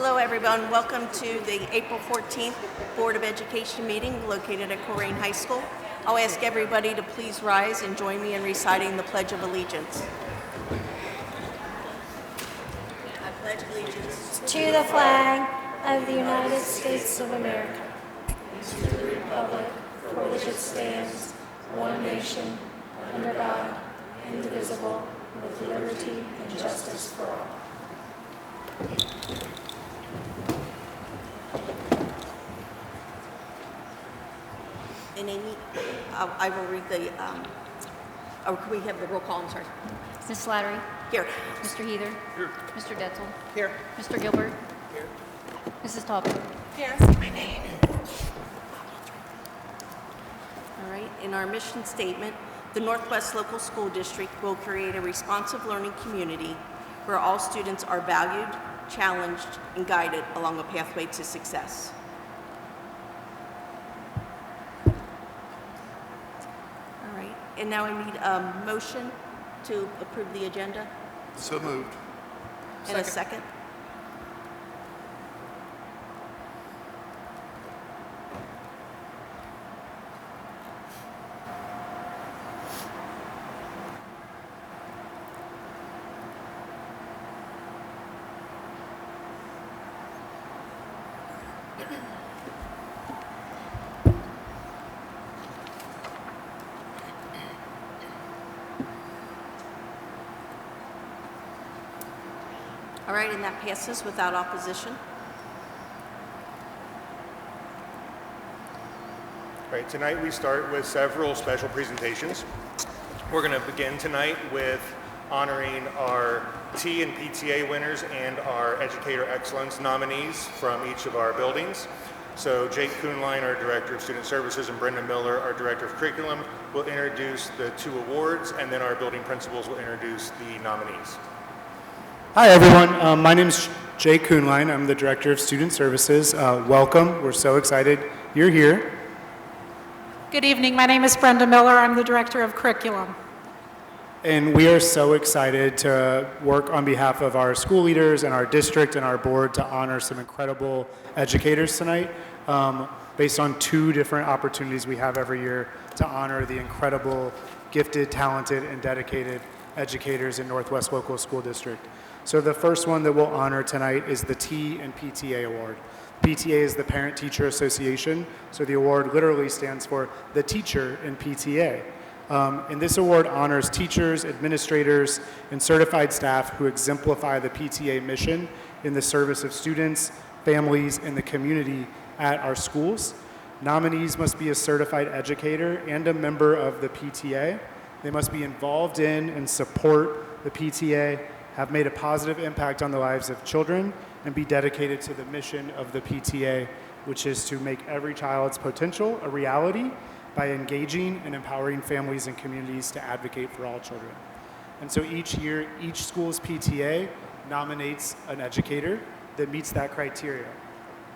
Hello, everyone. Welcome to the April 14th Board of Education meeting located at Colerain High School. I'll ask everybody to please rise and join me in reciting the Pledge of Allegiance. I pledge allegiance to the flag of the United States of America, to the republic for which it stands, one nation, under God, indivisible, with liberty and justice for all. And Amy, I will read the, or can we have the roll call? I'm sorry. Ms. Slattery? Here. Mr. Heather? Here. Mr. Detzel? Here. Mr. Gilbert? Here. Mrs. Talbot? Here. My name. All right. In our mission statement, the Northwest Local School District will create a responsive learning community where all students are valued, challenged, and guided along a pathway to success. All right. And now I need a motion to approve the agenda. So moved. And a second. All right, and that passes without opposition. All right, tonight we start with several special presentations. We're going to begin tonight with honoring our T and PTA winners and our Educator Excellence nominees from each of our buildings. So Jake Kuhnlein, our Director of Student Services, and Brenda Miller, our Director of Curriculum, will introduce the two awards, and then our building principals will introduce the nominees. Hi, everyone. My name is Jake Kuhnlein. I'm the Director of Student Services. Welcome. We're so excited you're here. Good evening. My name is Brenda Miller. I'm the Director of Curriculum. And we are so excited to work on behalf of our school leaders and our district and our board to honor some incredible educators tonight, based on two different opportunities we have every year to honor the incredible, gifted, talented, and dedicated educators in Northwest Local School District. So the first one that we'll honor tonight is the T and PTA Award. PTA is the Parent Teacher Association, so the award literally stands for the teacher in PTA. And this award honors teachers, administrators, and certified staff who exemplify the PTA mission in the service of students, families, and the community at our schools. Nominees must be a certified educator and a member of the PTA. They must be involved in and support the PTA, have made a positive impact on the lives of children, and be dedicated to the mission of the PTA, which is to make every child's potential a reality by engaging and empowering families and communities to advocate for all children. And so each year, each school's PTA nominates an educator that meets that criteria.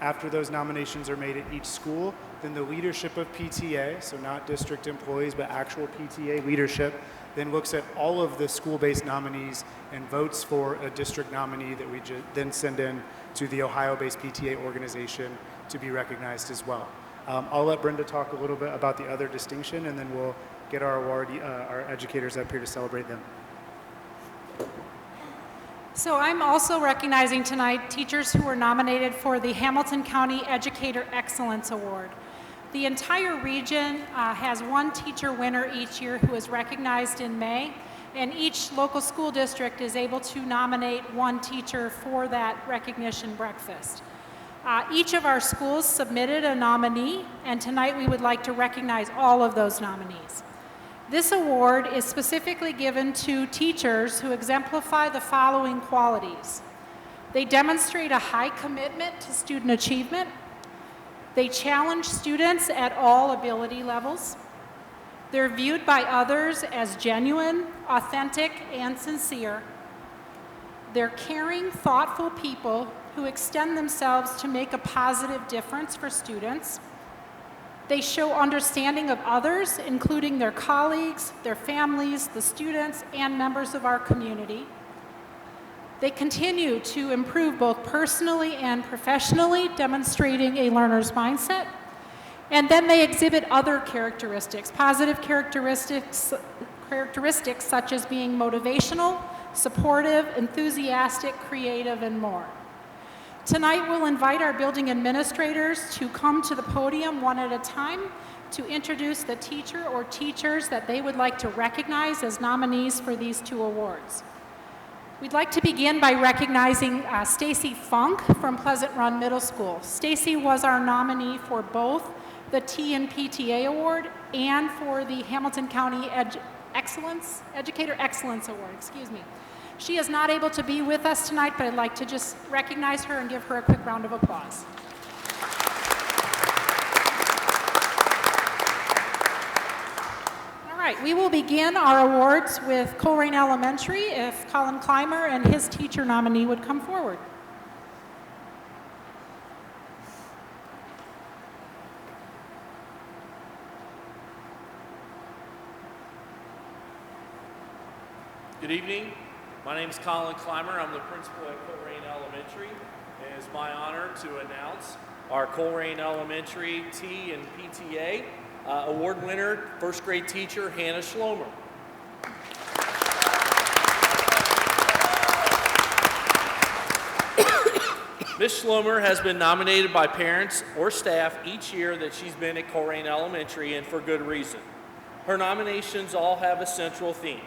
After those nominations are made at each school, then the leadership of PTA, so not district employees, but actual PTA leadership, then looks at all of the school-based nominees and votes for a district nominee that we then send in to the Ohio-based PTA organization to be recognized as well. I'll let Brenda talk a little bit about the other distinction, and then we'll get our our educators up here to celebrate them. So I'm also recognizing tonight teachers who were nominated for the Hamilton County Educator Excellence Award. The entire region has one teacher winner each year who is recognized in May, and each local school district is able to nominate one teacher for that recognition breakfast. Each of our schools submitted a nominee, and tonight we would like to recognize all of those nominees. This award is specifically given to teachers who exemplify the following qualities. They demonstrate a high commitment to student achievement. They challenge students at all ability levels. They're viewed by others as genuine, authentic, and sincere. They're caring, thoughtful people who extend themselves to make a positive difference for students. They show understanding of others, including their colleagues, their families, the students, and members of our community. They continue to improve both personally and professionally, demonstrating a learner's mindset. And then they exhibit other characteristics, positive characteristics such as being motivational, supportive, enthusiastic, creative, and more. Tonight, we'll invite our building administrators to come to the podium one at a time to introduce the teacher or teachers that they would like to recognize as nominees for these 2 awards. We'd like to begin by recognizing Stacy Funk from Pleasant Run Middle School. Stacy was our nominee for both the T and PTA Award and for the Hamilton County Educator Excellence Award, She is not able to be with us tonight, but I'd like to just recognize her and give her a quick round of applause. All right, we will begin our awards with Colerain Elementary. If Colin Clymer and his teacher nominee would come forward. Good evening. My name is Colin Clymer. I'm the principal at Colerain Elementary. It is my honor to announce our Colerain Elementary T and PTA award winner, first grade teacher, Hannah Schlomer. Ms. Schlomer has been nominated by parents or staff each year that she's been at Colerain Elementary, and for good reason. Her nominations all have a central theme,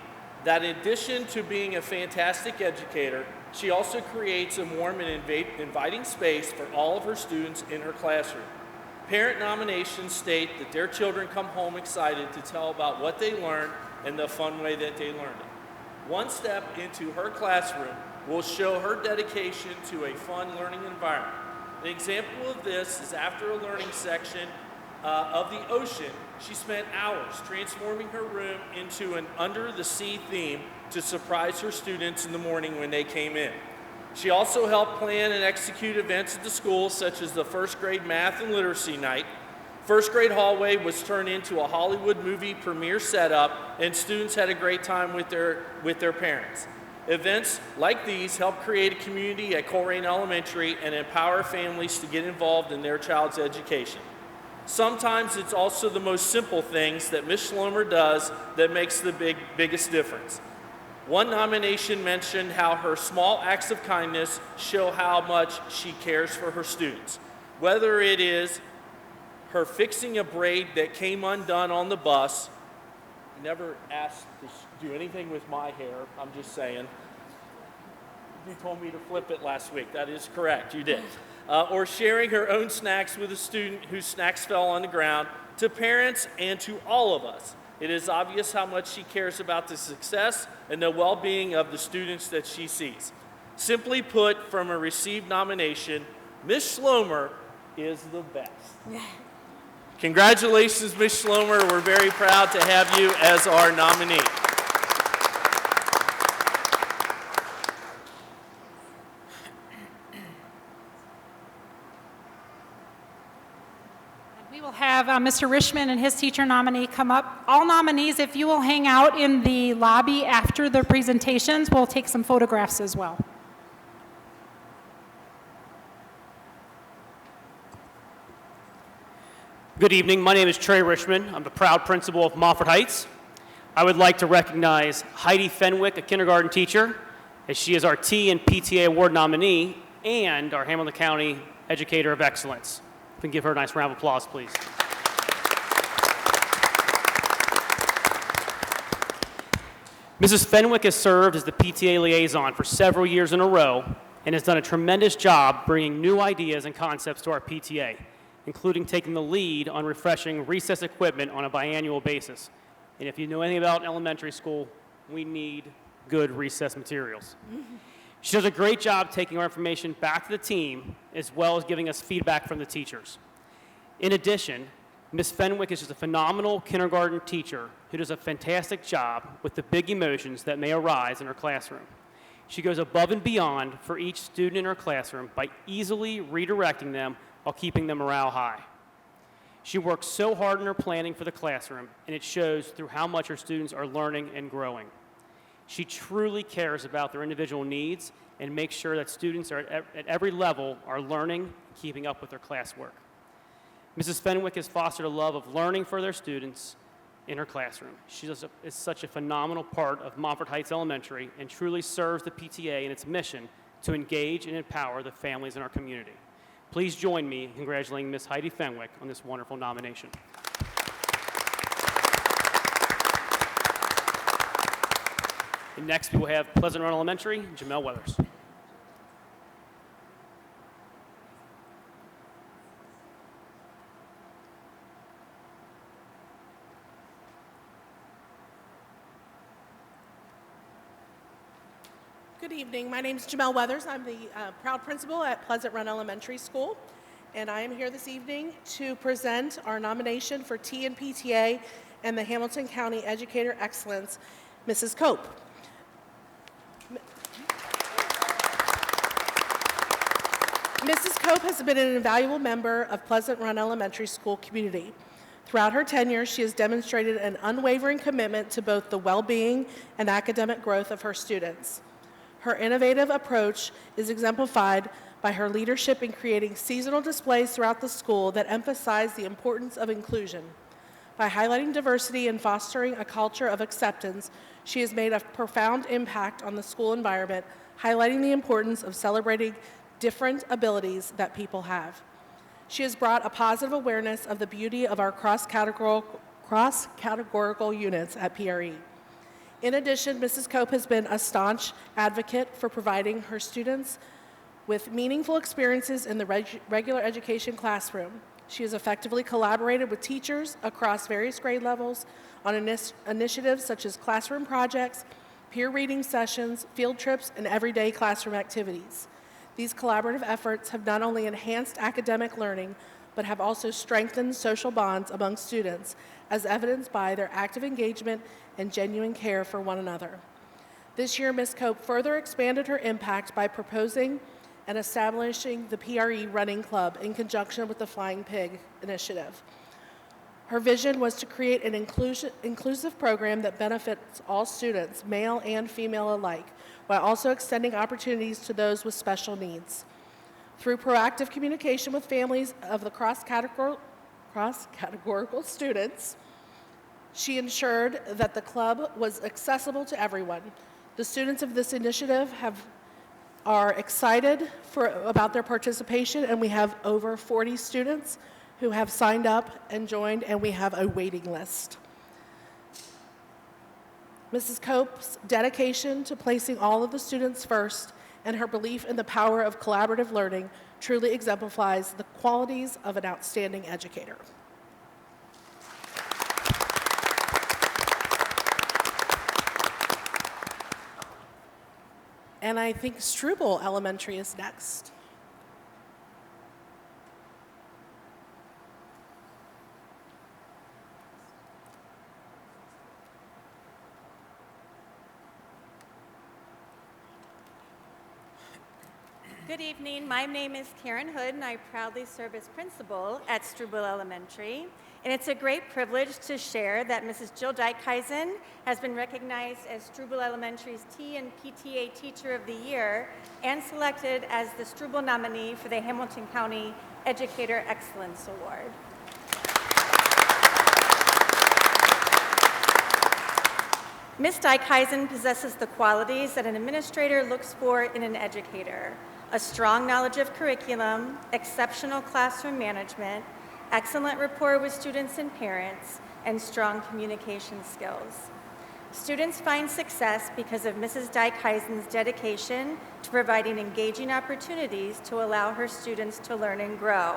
that in addition to being a fantastic educator, she also creates a warm and inviting space for all of her students in her classroom. Parent nominations state that their children come home excited to tell about what they learned and the fun way that they learned it. One step into her classroom will show her dedication to a fun learning environment. An example of this is after a learning section of the ocean, she spent hours transforming her room into an under-the-sea theme to surprise her students in the morning when they came in. She also helped plan and execute events at the school, such as the first grade math and literacy night. First grade hallway was turned into a Hollywood movie premiere setup, and students had a great time with their parents. Events like these help create a community at Colerain Elementary and empower families to get involved in their child's education. Sometimes it's also the most simple things that Ms. Schlomer does that makes the biggest difference. One nomination mentioned how her small acts of kindness show how much she cares for her students. Whether it is her fixing a braid that came undone on the bus, never asked to do anything with my hair, I'm just saying. You told me to flip it last week. That is correct, you did. Or sharing her own snacks with a student whose snacks fell on the ground. To parents and to all of us, it is obvious how much she cares about the success and the well-being of the students that she sees. Simply put, from a received nomination, Ms. Schlomer is the best. Congratulations, Ms. Schlomer. We're very proud to have you as our nominee. We will have Mr. Rishman and his teacher nominee come up. All nominees, if you will hang out in the lobby after the presentations, we'll take some photographs as well. Good evening. My name is Trey Rishman. I'm the proud principal of Mofford Heights. I would like to recognize Heidi Fenwick, a kindergarten teacher, as she is our T and PTA Award nominee and our Hamilton County Educator of Excellence. If we can give her a nice round of applause, please. Mrs. Fenwick has served as the PTA liaison for several years in a row and has done a tremendous job bringing new ideas and concepts to our PTA, including taking the lead on refreshing recess equipment on a biannual basis. And if you know anything about elementary school, we need good recess materials. She does a great job taking our information back to the team, as well as giving us feedback from the teachers. In addition, Ms. Fenwick is just a phenomenal kindergarten teacher who does a fantastic job with the big emotions that may arise in her classroom. She goes above and beyond for each student in her classroom by easily redirecting them while keeping the morale high. She works so hard in her planning for the classroom, and it shows through how much her students are learning and growing. She truly cares about their individual needs and makes sure that students are at every level are learning, keeping up with their classwork. Mrs. Fenwick has fostered a love of learning for their students in her classroom. She is such a phenomenal part of Montfort Heights Elementary and truly serves the PTA in its mission to engage and empower the families in our community. Please join me in congratulating Ms. Heidi Fenwick on this wonderful nomination. And next, we will have Pleasant Run Elementary, Jamel Weathers. Good evening. My name is Jamel Weathers. I'm the proud principal at Pleasant Run Elementary School, and I am here this evening to present our nomination for T and PTA and the Hamilton County Educator Excellence, Mrs. Cope. Mrs. Cope has been an invaluable member of Pleasant Run Elementary School community. Throughout her tenure, she has demonstrated an unwavering commitment to both the well-being and academic growth of her students. Her innovative approach is exemplified by her leadership in creating seasonal displays throughout the school that emphasize the importance of inclusion. By highlighting diversity and fostering a culture of acceptance, she has made a profound impact on the school environment, highlighting the importance of celebrating different abilities that people have. She has brought a positive awareness of the beauty of our cross-categorical units at PRE. In addition, Mrs. Cope has been a staunch advocate for providing her students with meaningful experiences in the regular education classroom. She has effectively collaborated with teachers across various grade levels on initiatives such as classroom projects, peer reading sessions, field trips, and everyday classroom activities. These collaborative efforts have not only enhanced academic learning, but have also strengthened social bonds among students, as evidenced by their active engagement and genuine care for one another. This year, Ms. Cope further expanded her impact by proposing and establishing the PRE Running Club in conjunction with the Flying Pig initiative. Her vision was to create an inclusive program that benefits all students, male and female alike, while also extending opportunities to those with special needs. Through proactive communication with families of the cross-categorical students, she ensured that the club was accessible to everyone. The students of this initiative are excited about their participation, and we have over 40 students who have signed up and joined, and we have a waiting list. Mrs. Cope's dedication to placing all of the students first and her belief in the power of collaborative learning truly exemplifies the qualities of an outstanding educator. And I think Struble Elementary is next. Good evening. My name is Karen Hood, and I proudly serve as principal at Struble Elementary. And it's a great privilege to share that Mrs. Jill Dijkhuizen has been recognized as Struble Elementary's T and PTA Teacher of the Year and selected as the Struble nominee for the Hamilton County Educator Excellence Award. Ms. Dijkhuizen possesses the qualities that an administrator looks for in an educator: a strong knowledge of curriculum, exceptional classroom management, excellent rapport with students and parents, and strong communication skills. Students find success because of Mrs. Dijkhuizen's dedication to providing engaging opportunities to allow her students to learn and grow.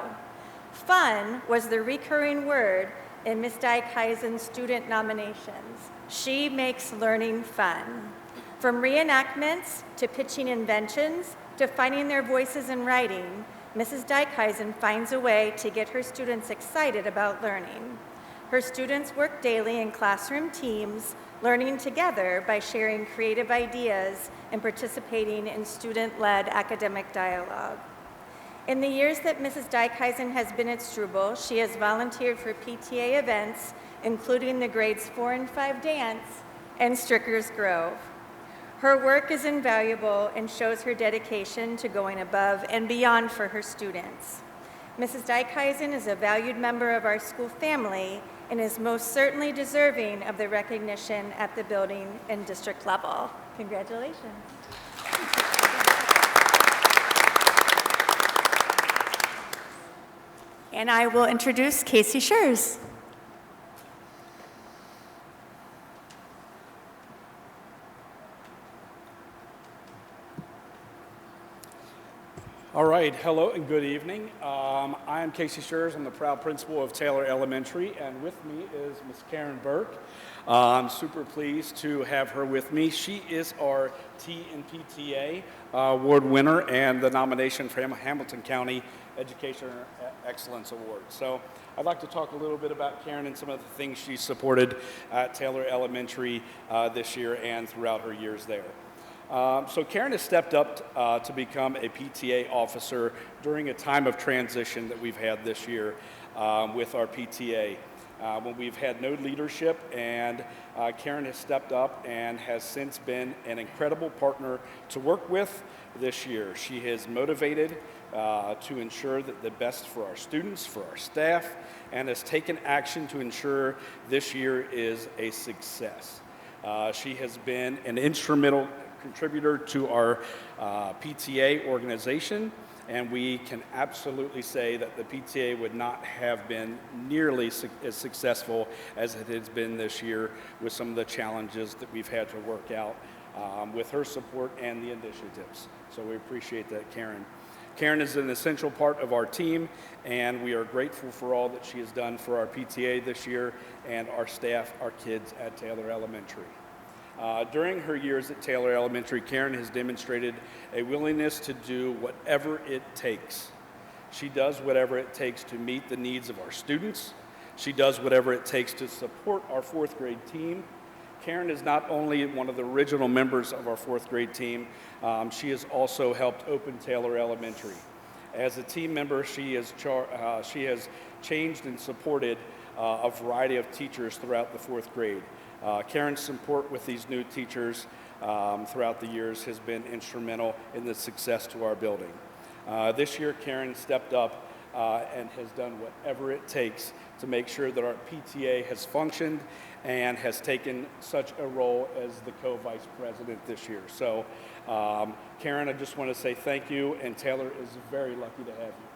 Fun was the recurring word in Ms. Dijkhuizen's student nominations. She makes learning fun. From reenactments to pitching inventions to finding their voices in writing, Mrs. Dijkhuizen finds a way to get her students excited about learning. Her students work daily in classroom teams, learning together by sharing creative ideas and participating in student-led academic dialogue. In the years that Mrs. Dijkhuizen has been at Struble, she has volunteered for PTA events, including the grades 4 and 5 dance and Stricker's Grove. Her work is invaluable and shows her dedication to going above and beyond for her students. Mrs. Dijkhuizen is a valued member of our school family and is most certainly deserving of the recognition at the building and district level. Congratulations. And I will introduce Casey Schurz. All right, hello and good evening. I am Casey Schurz. I'm the proud principal of Taylor Elementary, and with me is Miss Karen Burke. I'm super pleased to have her with me. She is our T and PTA award winner and the nomination for Hamilton County Education Excellence Award. So I'd like to talk a little bit about Karen and some of the things she supported at Taylor Elementary this year and throughout her years there. So Karen has stepped up to become a PTA officer during a time of transition that we've had this year with our PTA. When we've had no leadership, and Karen has stepped up and has since been an incredible partner to work with this year. She has motivated to ensure that the best for our students, for our staff, and has taken action to ensure this year is a success. She has been an instrumental contributor to our PTA organization, and we can absolutely say that the PTA would not have been nearly as successful as it has been this year with some of the challenges that we've had to work out with her support and the initiatives. So we appreciate that, Karen. Karen is an essential part of our team, and we are grateful for all that she has done for our PTA this year and our staff, our kids at Taylor Elementary. During her years at Taylor Elementary, Karen has demonstrated a willingness to do whatever it takes. She does whatever it takes to meet the needs of our students. She does whatever it takes to support our fourth grade team. Karen is not only one of the original members of our fourth grade team, she has also helped open Taylor Elementary. As a team member, she has changed and supported a variety of teachers throughout the fourth grade. Karen's support with these new teachers throughout the years has been instrumental in the success to our building. This year, Karen stepped up and has done whatever it takes to make sure that our PTA has functioned and has taken such a role as the co-vice president this year. So, Karen, I just want to say thank you, and Taylor is very lucky to have you.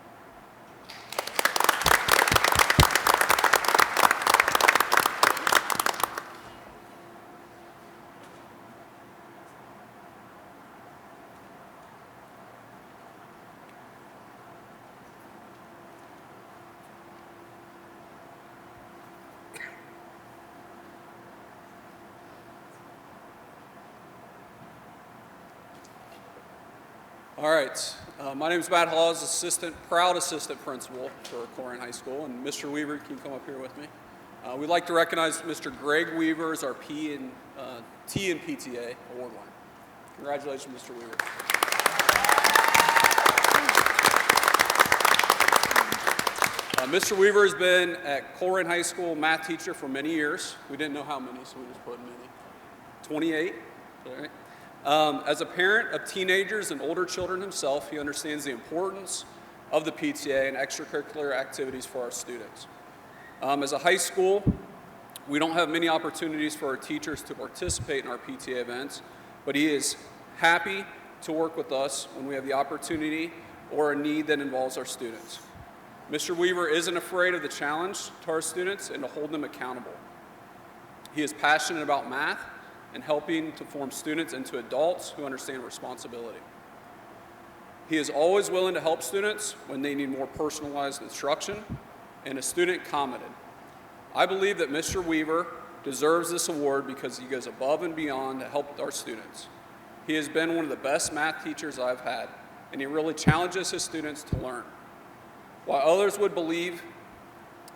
All right, my name is Matt Hawes, proud assistant principal for Corrigan High School, and Mr. Weaver can come up here with me. We'd like to recognize Mr. Greg Weaver as our T and PTA award winner. Congratulations, Mr. Weaver. Mr. Weaver has been at Corrigan High School math teacher for many years. We didn't know how many, so we just put many. 28, all right. As a parent of teenagers and older children himself, he understands the importance of the PTA and extracurricular activities for our students. As a high school, we don't have many opportunities for our teachers to participate in our PTA events, but he is happy to work with us when we have the opportunity or a need that involves our students. Mr. Weaver isn't afraid of the challenge to our students and to hold them accountable. He is passionate about math and helping to form students into adults who understand responsibility. He is always willing to help students when they need more personalized instruction, and a student commented, "I believe that Mr. Weaver deserves this award because he goes above and beyond to help our students. He has been one of the best math teachers I've had, and he really challenges his students to learn. While others would believe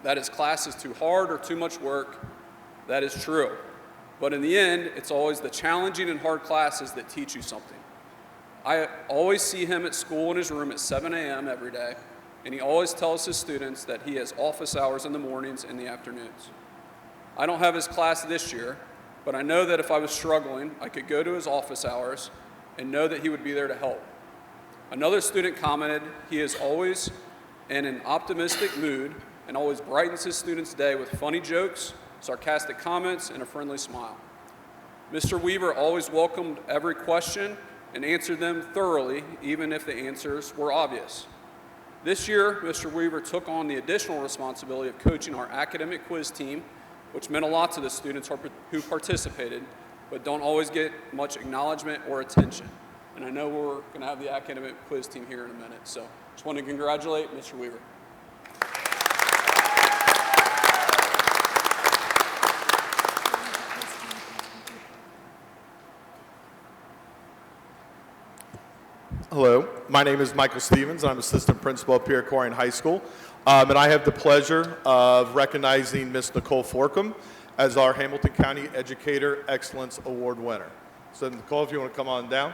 that his class is too hard or too much work, that is true. But in the end, it's always the challenging and hard classes that teach you something. I always see him at school in his room at 7 a.m. every day, and he always tells his students that he has office hours in the mornings and the afternoons. I don't have his class this year, but I know that if I was struggling, I could go to his office hours and know that he would be there to help. Another student commented, he is always in an optimistic mood and always brightens his students' day with funny jokes, sarcastic comments, and a friendly smile. Mr. Weaver always welcomed every question and answered them thoroughly, even if the answers were obvious. This year, Mr. Weaver took on the additional responsibility of coaching our academic quiz team, which meant a lot to the students who participated, but don't always get much acknowledgement or attention. And I know we're going to have the academic quiz team here in a minute, so just want to congratulate Mr. Weaver. Hello, my name is Michael Stevens. I'm assistant principal up here at Corrigan High School. And I have the pleasure of recognizing Ms. Nicole Forkum as our Hamilton County Educator Excellence Award winner. So Nicole, if you want to come on down.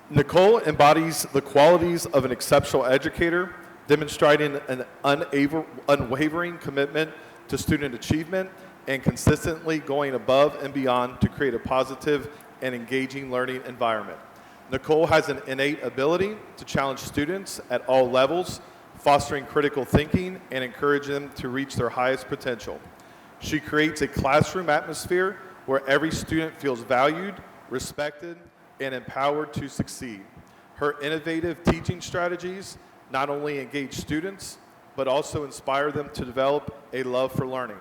Nicole embodies the qualities of an exceptional educator, demonstrating an unwavering commitment to student achievement and consistently going above and beyond to create a positive and engaging learning environment. Nicole has an innate ability to challenge students at all levels, fostering critical thinking and encouraging them to reach their highest potential. She creates a classroom atmosphere where every student feels valued, respected, and empowered to succeed. Her innovative teaching strategies not only engage students, but also inspire them to develop a love for learning.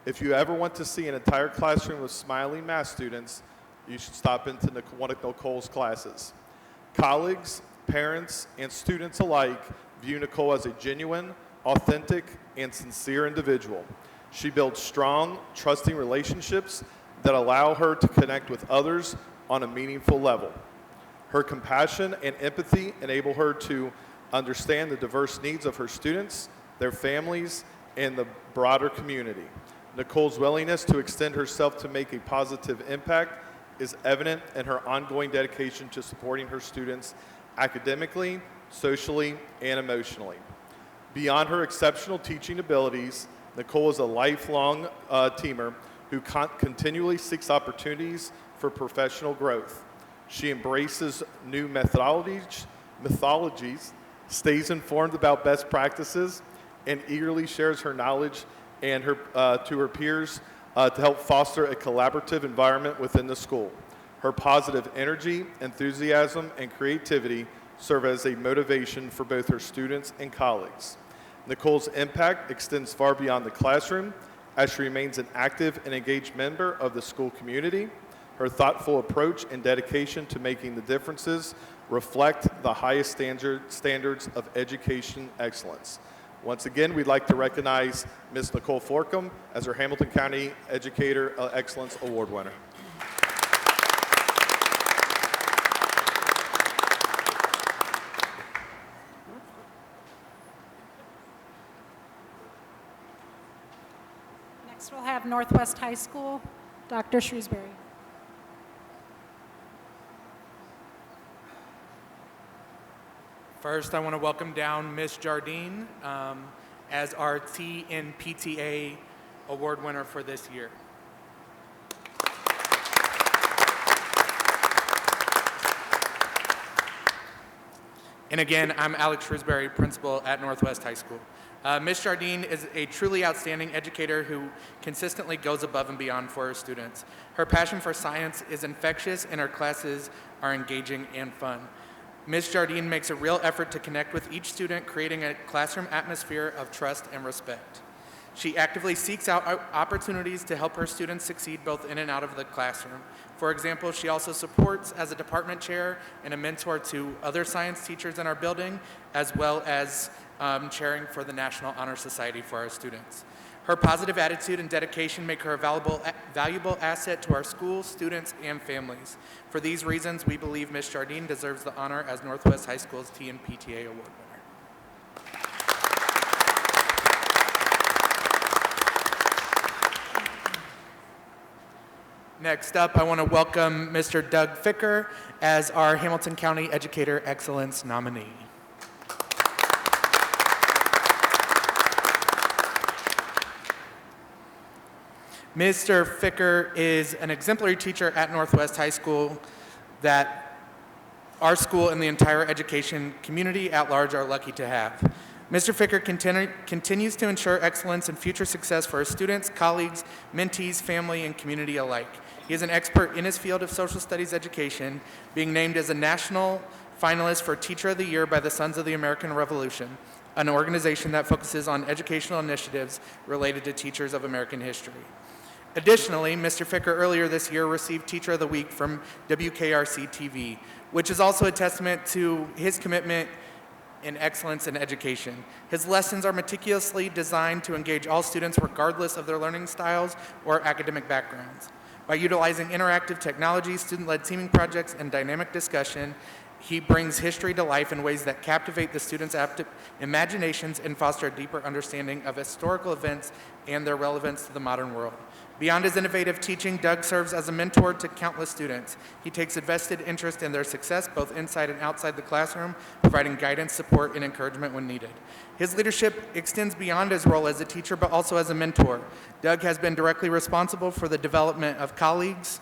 If you ever want to see an entire classroom of smiling math students, you should stop into one of Nicole's classes. Colleagues, parents, and students alike view Nicole as a genuine, authentic, and sincere individual. She builds strong, trusting relationships that allow her to connect with others on a meaningful level. Her compassion and empathy enable her to understand the diverse needs of her students, their families, and the broader community. Nicole's willingness to extend herself to make a positive impact is evident in her ongoing dedication to supporting her students academically, socially, and emotionally. Beyond her exceptional teaching abilities, Nicole is a lifelong teamer who continually seeks opportunities for professional growth. She embraces new methodologies, stays informed about best practices, and eagerly shares her knowledge and to her peers to help foster a collaborative environment within the school. Her positive energy, enthusiasm, and creativity serve as a motivation for both her students and colleagues. Nicole's impact extends far beyond the classroom as she remains an active and engaged member of the school community. Her thoughtful approach and dedication to making the differences reflect the highest standards of education excellence. Once again, we'd like to recognize Ms. Nicole Forkum as our Hamilton County Educator Excellence Award winner. Next, we'll have Northwest High School, Dr. Shrewsbury. First, I want to welcome down Ms. Jardine as our T in PTA award winner for this year. And again, I'm Alex Shrewsbury, principal at Northwest High School. Ms. Jardine is a truly outstanding educator who consistently goes above and beyond for her students. Her passion for science is infectious and her classes are engaging and fun. Ms. Jardine makes a real effort to connect with each student, creating a classroom atmosphere of trust and respect. She actively seeks out opportunities to help her students succeed both in and out of the classroom. For example, she also supports as a department chair and a mentor to other science teachers in our building, as well as chairing for the National Honor Society for our students. Her positive attitude and dedication make her a valuable asset to our schools, students, and families. For these reasons, we believe Ms. Jardine deserves the honor as Northwest High School's T and PTA Award winner. Next up, I want to welcome Mr. Doug Ficker as our Hamilton County Educator Excellence nominee. Mr. Ficker is an exemplary teacher at Northwest High School that our school and the entire education community at large are lucky to have. Mr. Ficker continues to ensure excellence and future success for his students, colleagues, mentees, family, and community alike. He is an expert in his field of social studies education, being named as a national finalist for Teacher of the Year by the Sons of the American Revolution, an organization that focuses on educational initiatives related to teachers of American history. Additionally, Mr. Ficker earlier this year received Teacher of the Week from WKRC-TV, which is also a testament to his commitment in excellence in education. His lessons are meticulously designed to engage all students regardless of their learning styles or academic backgrounds. By utilizing interactive technology, student-led teaming projects, and dynamic discussion, he brings history to life in ways that captivate the students' imaginations and foster a deeper understanding of historical events and their relevance to the modern world. Beyond his innovative teaching, Doug serves as a mentor to countless students. He takes a vested interest in their success, both inside and outside the classroom, providing guidance, support, and encouragement when needed. His leadership extends beyond his role as a teacher, but also as a mentor. Doug has been directly responsible for the development of colleagues,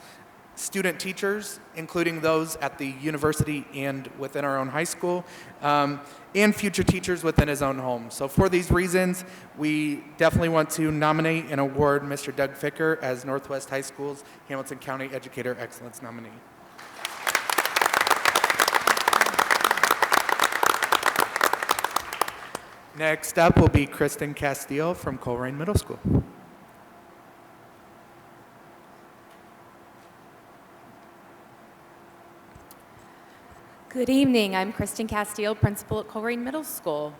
student teachers, including those at the university and within our own high school, and future teachers within his own home. So for these reasons, we definitely want to nominate and award Mr. Doug Ficker as Northwest High School's Hamilton County Educator Excellence nominee. Next up will be Kristen Castile from Colerain Middle School. Good evening. I'm Kristen Castile, principal at Colerain Middle School.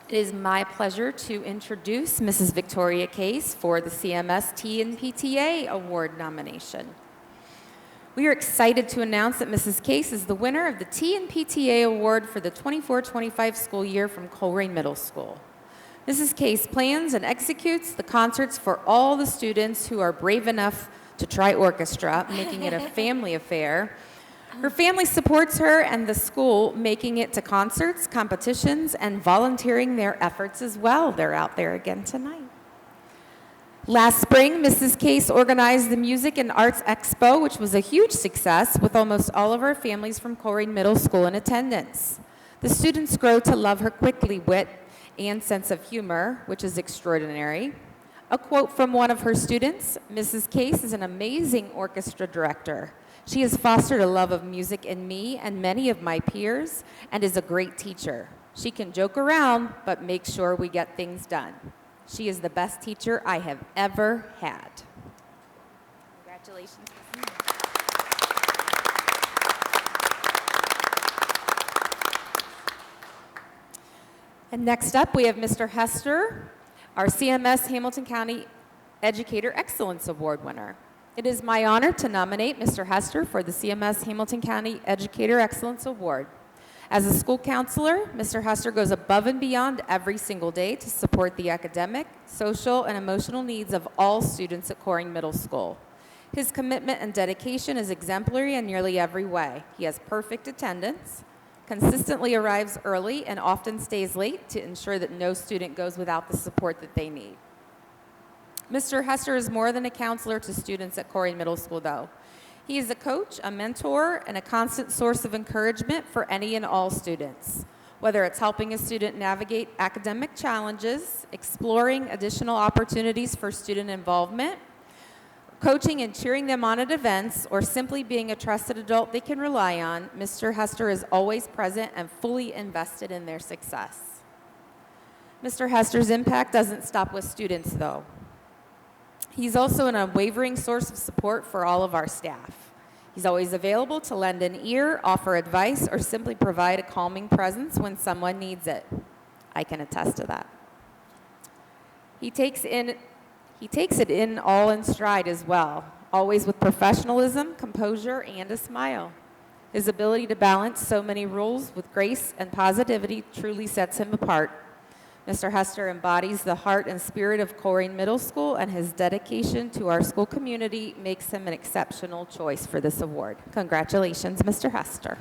It is my pleasure to introduce Mrs. Victoria Case for the CMS T and PTA Award nomination. We are excited to announce that Mrs. Case is the winner of the T and PTA Award for the 24-25 school year from Colerain Middle School. Mrs. Case plans and executes the concerts for all the students who are brave enough to try orchestra, making it a family affair. Her family supports her and the school, making it to concerts, competitions, and volunteering their efforts as well. They're out there again tonight. Last spring, Mrs. Case organized the Music and Arts Expo, which was a huge success, with almost all of our families from Colerain Middle School in attendance. The students grow to love her quickly wit and sense of humor, which is extraordinary. A quote from one of her students, Mrs. Case is an amazing orchestra director. She has fostered a love of music in me and many of my peers and is a great teacher. She can joke around, but make sure we get things done. She is the best teacher I have ever had. Congratulations. And next up, we have Mr. Hester, our CMS Hamilton County Educator Excellence Award winner. It is my honor to nominate Mr. Hester for the CMS Hamilton County Educator Excellence Award. As a school counselor, Mr. Hester goes above and beyond every single day to support the academic, social, and emotional needs of all students at Colerain Middle School. His commitment and dedication is exemplary in nearly every way. He has perfect attendance, consistently arrives early, and often stays late to ensure that no student goes without the support that they need. Mr. Hester is more than a counselor to students at Colerain Middle School, though. He is a coach, a mentor, and a constant source of encouragement for any and all students. Whether it's helping a student navigate academic challenges, exploring additional opportunities for student involvement, coaching and cheering them on at events, or simply being a trusted adult they can rely on, Mr. Hester is always present and fully invested in their success. Mr. Hester's impact doesn't stop with students, though. He's also an unwavering source of support for all of our staff. He's always available to lend an ear, offer advice, or simply provide a calming presence when someone needs it. I can attest to that. He takes it in all in stride as well, always with professionalism, composure, and a smile. His ability to balance so many roles with grace and positivity truly sets him apart. Mr. Hester embodies the heart and spirit of Colerain Middle School, and his dedication to our school community makes him an exceptional choice for this award. Congratulations, Mr. Hester.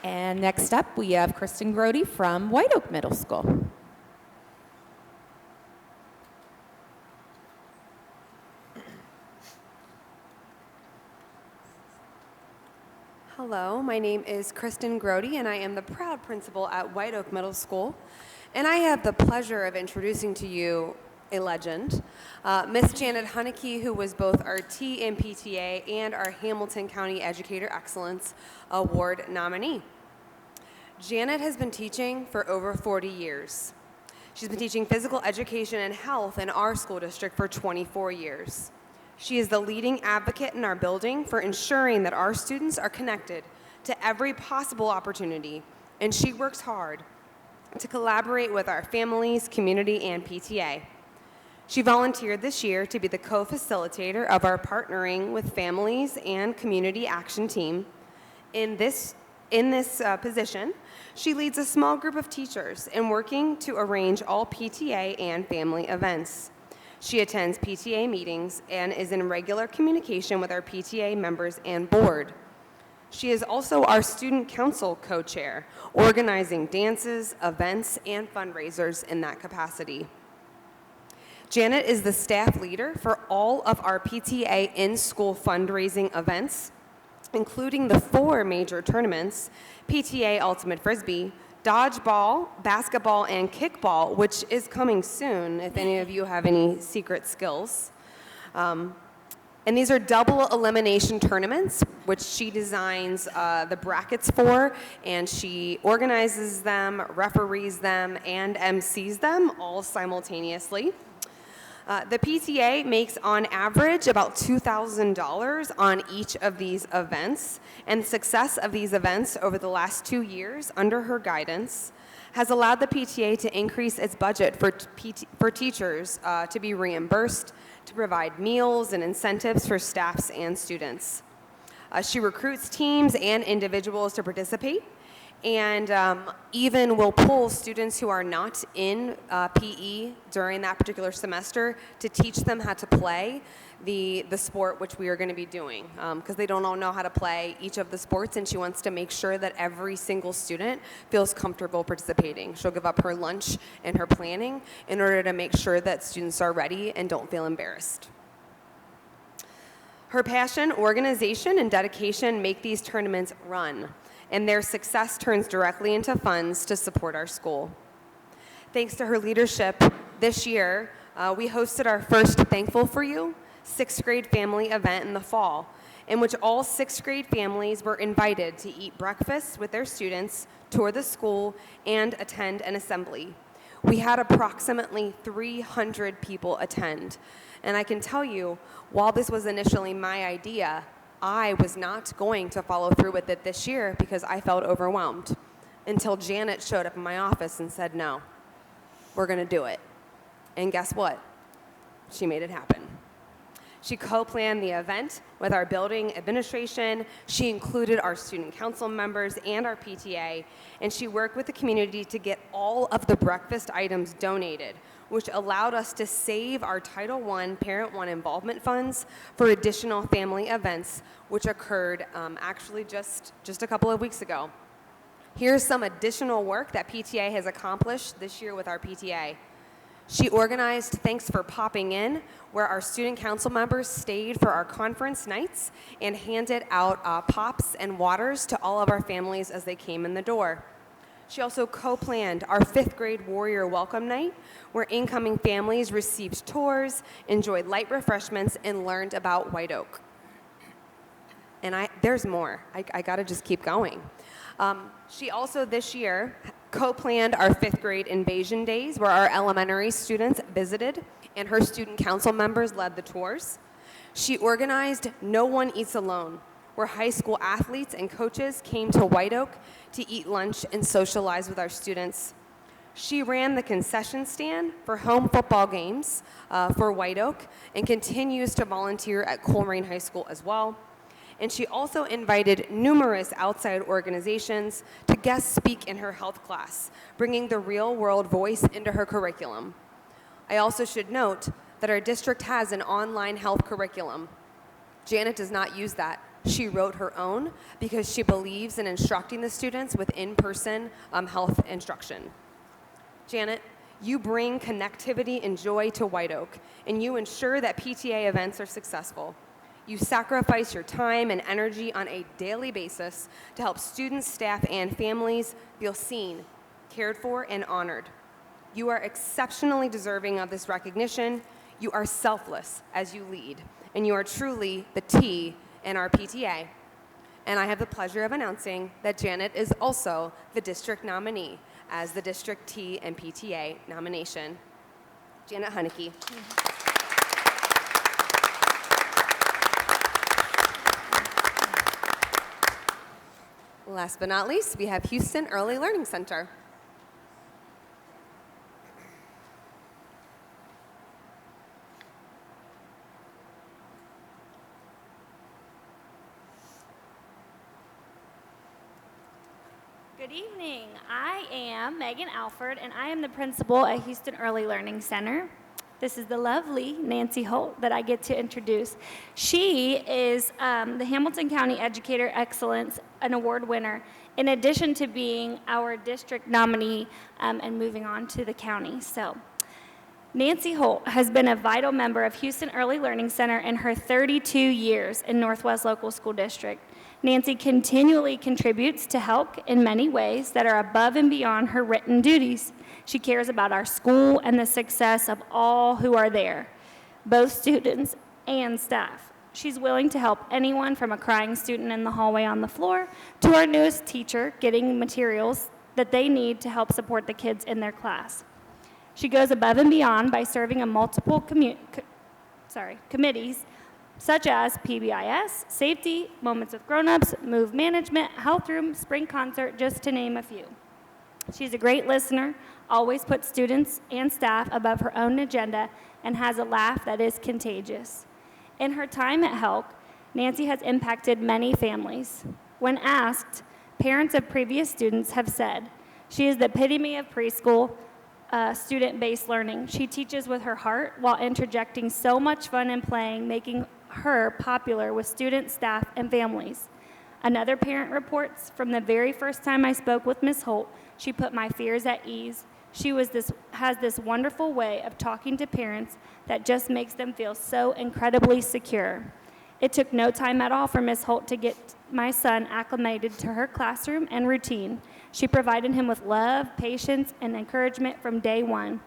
And next up, we have Kristen Grody from White Oak Middle School. Hello, my name is Kristen Grody, and I am the proud principal at White Oak Middle School. And I have the pleasure of introducing to you a legend, Miss Janet Hunnicky, who was both our T in PTA and our Hamilton County Educator Excellence Award nominee. Janet has been teaching for over 40 years. She's been teaching physical education and health in our school district for 24 years. She is the leading advocate in our building for ensuring that our students are connected to every possible opportunity, and she works hard to collaborate with our families, community, and PTA. She volunteered this year to be the co-facilitator of our Partnering with Families and Community Action Team. In this position, she leads a small group of teachers in working to arrange all PTA and family events. She attends PTA meetings and is in regular communication with our PTA members and board. She is also our student council co-chair, organizing dances, events, and fundraisers in that capacity. Janet is the staff leader for all of our PTA in-school fundraising events, including the 4 major tournaments: PTA Ultimate Frisbee, dodgeball, basketball, and kickball, which is coming soon if any of you have any secret skills. And these are double elimination tournaments, which she designs the brackets for, and she organizes them, referees them, and MCs them all simultaneously. The PTA makes on average about $2,000 on each of these events, and the success of these events over the last 2 years under her guidance has allowed the PTA to increase its budget for teachers to be reimbursed, to provide meals and incentives for staffs and students. She recruits teams and individuals to participate, and even will pull students who are not in PE during that particular semester to teach them how to play the sport which we are going to be doing, because they don't all know how to play each of the sports, and she wants to make sure that every single student feels comfortable participating. She'll give up her lunch and her planning in order to make sure that students are ready and don't feel embarrassed. Her passion, organization, and dedication make these tournaments run, and their success turns directly into funds to support our school. Thanks to her leadership, this year, we hosted our first Thankful for You 6th grade family event in the fall, in which all 6th grade families were invited to eat breakfast with their students, tour the school, and attend an assembly. We had approximately 300 people attend, and I can tell you, while this was initially my idea, I was not going to follow through with it this year because I felt overwhelmed, until Janet showed up in my office and said, no, we're going to do it. And guess what? She made it happen. She co-planned the event with our building administration. She included our student council members and our PTA, and she worked with the community to get all of the breakfast items donated, which allowed us to save our Title I Parent One involvement funds for additional family events, which occurred actually just a couple of weeks ago. Here's some additional work that PTA has accomplished this year with our PTA. She organized Thanks for Popping In, where our student council members stayed for our conference nights and handed out pops and waters to all of our families as they came in the door. She also co-planned our 5th grade Warrior Welcome Night, where incoming families received tours, enjoyed light refreshments, and learned about White Oak. And there's more. I gotta just keep going. She also this year co-planned our 5th grade Invasion Days, where our elementary students visited and her student council members led the tours. She organized No One Eats Alone, where high school athletes and coaches came to White Oak to eat lunch and socialize with our students. She ran the concession stand for home football games for White Oak and continues to volunteer at Colerain High School as well. And she also invited numerous outside organizations to guest speak in her health class, bringing the real-world voice into her curriculum. I also should note that our district has an online health curriculum. Janet does not use that. She wrote her own because she believes in instructing the students with in-person health instruction. Janet, you bring connectivity and joy to White Oak, and you ensure that PTA events are successful. You sacrifice your time and energy on a daily basis to help students, staff, and families feel seen, cared for, and honored. You are exceptionally deserving of this recognition. You are selfless as you lead, and you are truly the T in our PTA. And I have the pleasure of announcing that Janet is also the district nominee as the District T and PTA nomination. Janet Hunnicky. Last but not least, we have Houston Early Learning Center. Good evening. I am Megan Alford, and I am the principal at Houston Early Learning Center. This is the lovely Nancy Holt that I get to introduce. She is the Hamilton County Educator Excellence, an award winner, in addition to being our district nominee and moving on to the county. So, Nancy Holt has been a vital member of Houston Early Learning Center in her 32 years in Northwest Local School District. Nancy continually contributes to help in many ways that are above and beyond her written duties. She cares about our school and the success of all who are there, both students and staff. She's willing to help anyone from a crying student in the hallway on the floor to our newest teacher getting materials that they need to help support the kids in their class. She goes above and beyond by serving on multiple committees such as PBIS, Safety, Moments with Grown-Ups, Move Management, Health Room, Spring Concert, just to name a few. She's a great listener, always puts students and staff above her own agenda, and has a laugh that is contagious. In her time at HELC, Nancy has impacted many families. When asked, parents of previous students have said, she is the epitome of preschool student-based learning. She teaches with her heart while interjecting so much fun and playing, making her popular with students, staff, and families. Another parent reports, from the very first time I spoke with Ms. Holt, she put my fears at ease. She has this wonderful way of talking to parents that just makes them feel so incredibly secure. It took no time at all for Ms. Holt to get my son acclimated to her classroom and routine. She provided him with love, patience, and encouragement from day one.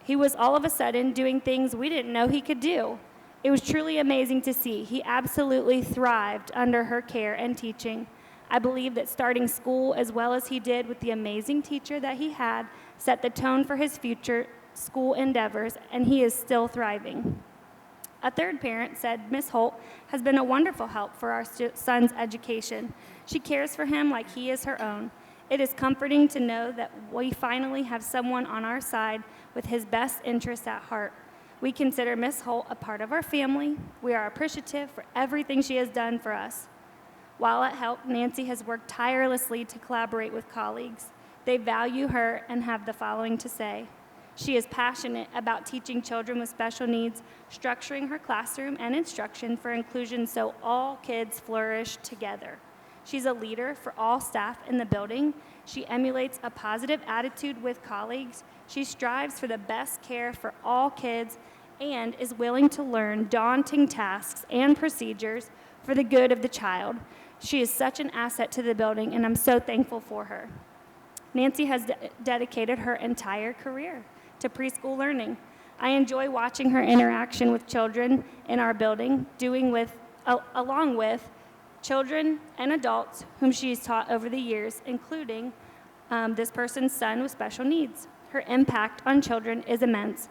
He was all of a sudden doing things we didn't know he could do. It was truly amazing to see. He absolutely thrived under her care and teaching. I believe that starting school as well as he did with the amazing teacher that he had set the tone for his future school endeavors, and he is still thriving. A third parent said Ms. Holt has been a wonderful help for our son's education. She cares for him like he is her own. It is comforting to know that we finally have someone on our side with his best interests at heart. We consider Ms. Holt a part of our family. We are appreciative for everything she has done for us. While at HELC, Nancy has worked tirelessly to collaborate with colleagues. They value her and have the following to say. She is passionate about teaching children with special needs, structuring her classroom and instruction for inclusion so all kids flourish together. She's a leader for all staff in the building. She emulates a positive attitude with colleagues. She strives for the best care for all kids and is willing to learn daunting tasks and procedures for the good of the child. She is such an asset to the building, and I'm so thankful for her. Nancy has dedicated her entire career to preschool learning. I enjoy watching her interaction with children in our building, along with children and adults whom she's taught over the years, including this person's son with special needs. Her impact on children is immense.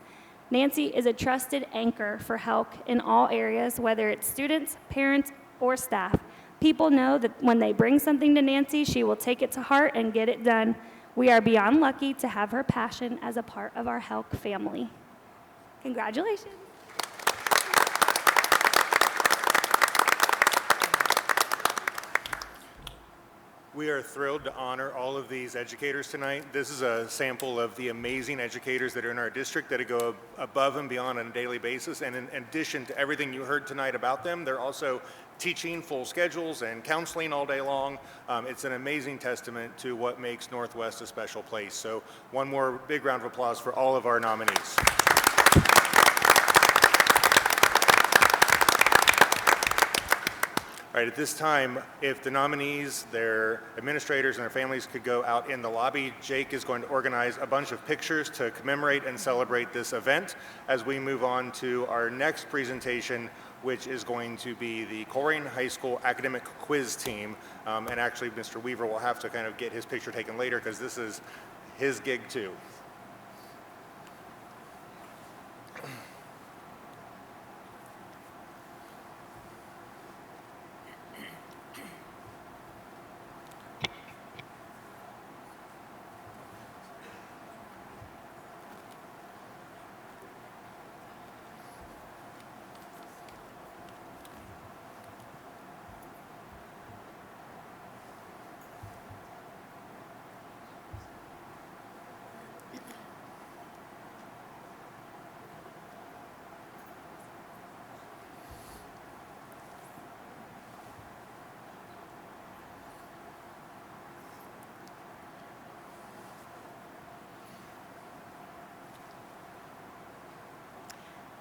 Nancy is a trusted anchor for HELC in all areas, whether it's students, parents, or staff. People know that when they bring something to Nancy, she will take it to heart and get it done. We are beyond lucky to have her passion as a part of our HELC family. Congratulations. We are thrilled to honor all of these educators tonight. This is a sample of the amazing educators that are in our district that go above and beyond on a daily basis. And in addition to everything you heard tonight about them, they're also teaching full schedules and counseling all day long. It's an amazing testament to what makes Northwest a special place. So one more big round of applause for all of our nominees. All right, at this time, if the nominees, their administrators, and their families could go out in the lobby, Jake is going to organize a bunch of pictures to commemorate and celebrate this event as we move on to our next presentation, which is going to be the Colerain High School Academic Quiz Team. And actually, Mr. Weaver will have to kind of get his picture taken later because this is his gig too.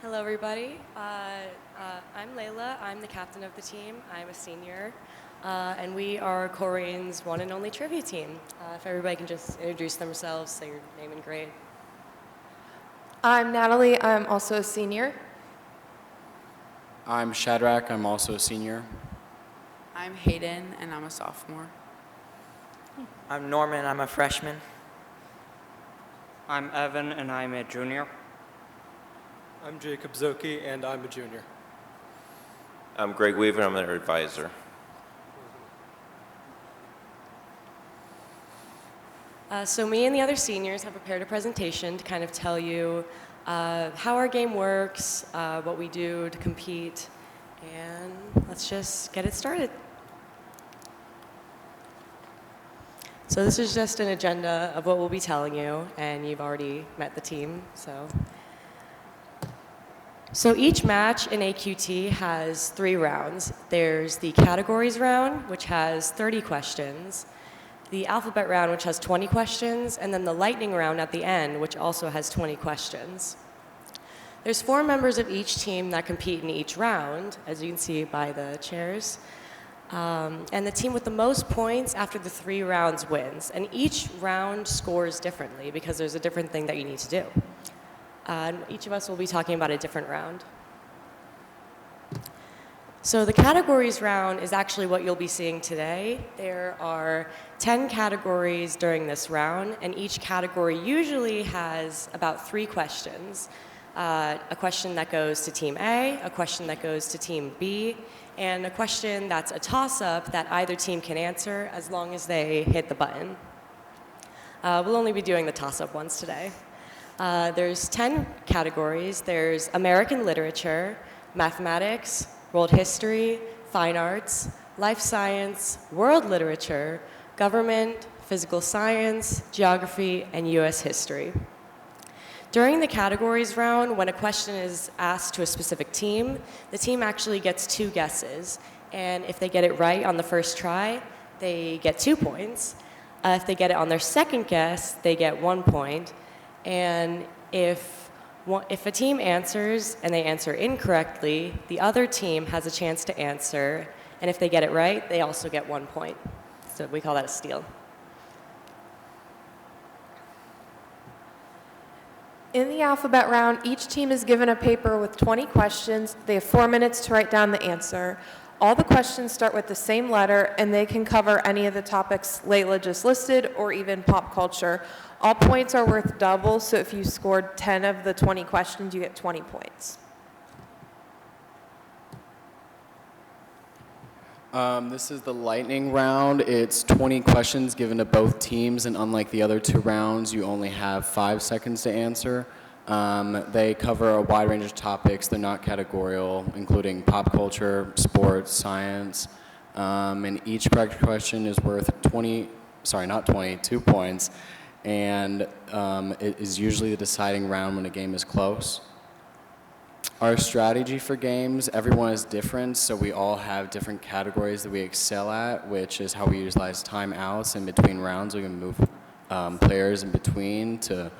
Hello, everybody. I'm Layla. I'm the captain of the team. I'm a senior, and we are Colerain's one and only trivia team. If everybody can just introduce themselves, say your name and grade. I'm Natalie. I'm also a senior. I'm Shadrach. I'm also a senior. I'm Hayden, and I'm a sophomore. I'm Norman. I'm a freshman. I'm Evan, and I'm a junior. I'm Jacob Zoki, and I'm a junior. I'm Greg Weaver, I'm their advisor. So me and the other seniors have prepared a presentation to kind of tell you how our game works, what we do to compete, and let's just get it started. So this is just an agenda of what we'll be telling you, and you've already met the team, So each match in AQT has 3 rounds. There's the categories round, which has 30 questions, the alphabet round, which has 20 questions, and then the lightning round at the end, which also has 20 questions. There's 4 members of each team that compete in each round, as you can see by the chairs. And the team with the most points after the 3 rounds wins. And each round scores differently because there's a different thing that you need to do. Each of us will be talking about a different round. So the categories round is actually what you'll be seeing today. There are 10 categories during this round, and each category usually has about 3 questions. A question that goes to Team A, a question that goes to Team B, and a question that's a toss-up that either team can answer as long as they hit the button. We'll only be doing the toss-up ones today. There's 10 categories. There's American literature, mathematics, world history, fine arts, life science, world literature, government, physical science, geography, and US history. During the categories round, when a question is asked to a specific team, the team actually gets 2 guesses. And if they get it right on the first try, they get 2 points. If they get it on their second guess, they get 1 point. And if a team answers and they answer incorrectly, the other team has a chance to answer. And if they get it right, they also get 1 point. So we call that a steal. In the alphabet round, each team is given a paper with 20 questions. They have 4 minutes to write down the answer. All the questions start with the same letter, and they can cover any of the topics Layla just listed or even pop culture. All points are worth double, so if you scored 10 of the 20 questions, you get 20 points. This is the lightning round. It's 20 questions given to both teams, and unlike the other 2 rounds, you only have 5 seconds to answer. They cover a wide range of topics. They're not categorical, including pop culture, sports, science, and each correct question is worth 2 points, and it is usually the deciding round when a game is close. Our strategy for games, everyone is different, so we all have different categories that we excel at, which is how we utilize timeouts in between rounds. We can move players in between to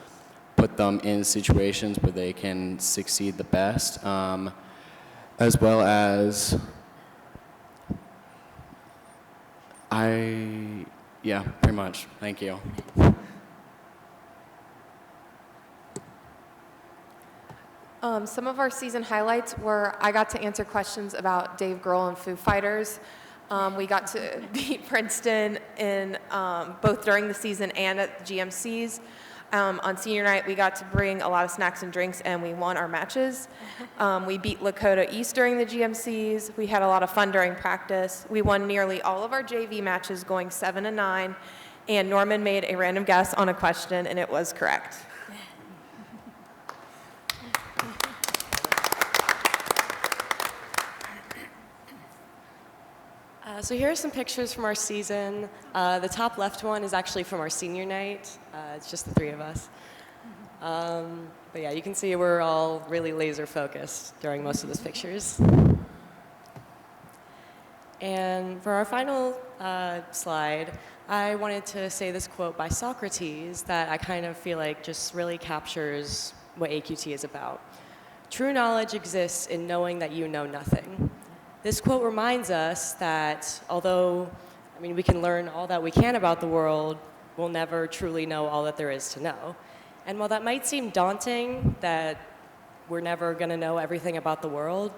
put them in situations where they can succeed the best, as well as Yeah, pretty much. Thank you. Some of our season highlights were I got to answer questions about Dave Grohl and Foo Fighters. We got to beat Princeton in both during the season and at the GMCs. On senior night, we got to bring a lot of snacks and drinks, and we won our matches. We beat Lakota East during the GMCs. We had a lot of fun during practice. We won nearly all of our JV matches, going 7-9, and Norman made a random guess on a question, and it was correct. So here are some pictures from our season. The top left one is actually from our senior night. It's just the three of us. But yeah, you can see we're all really laser focused during most of those pictures. And for our final slide, I wanted to say this quote by Socrates that I kind of feel like just really captures what AQT is about. True knowledge exists in knowing that you know nothing. This quote reminds us that although, we can learn all that we can about the world, we'll never truly know all that there is to know. And while that might seem daunting, that we're never going to know everything about the world,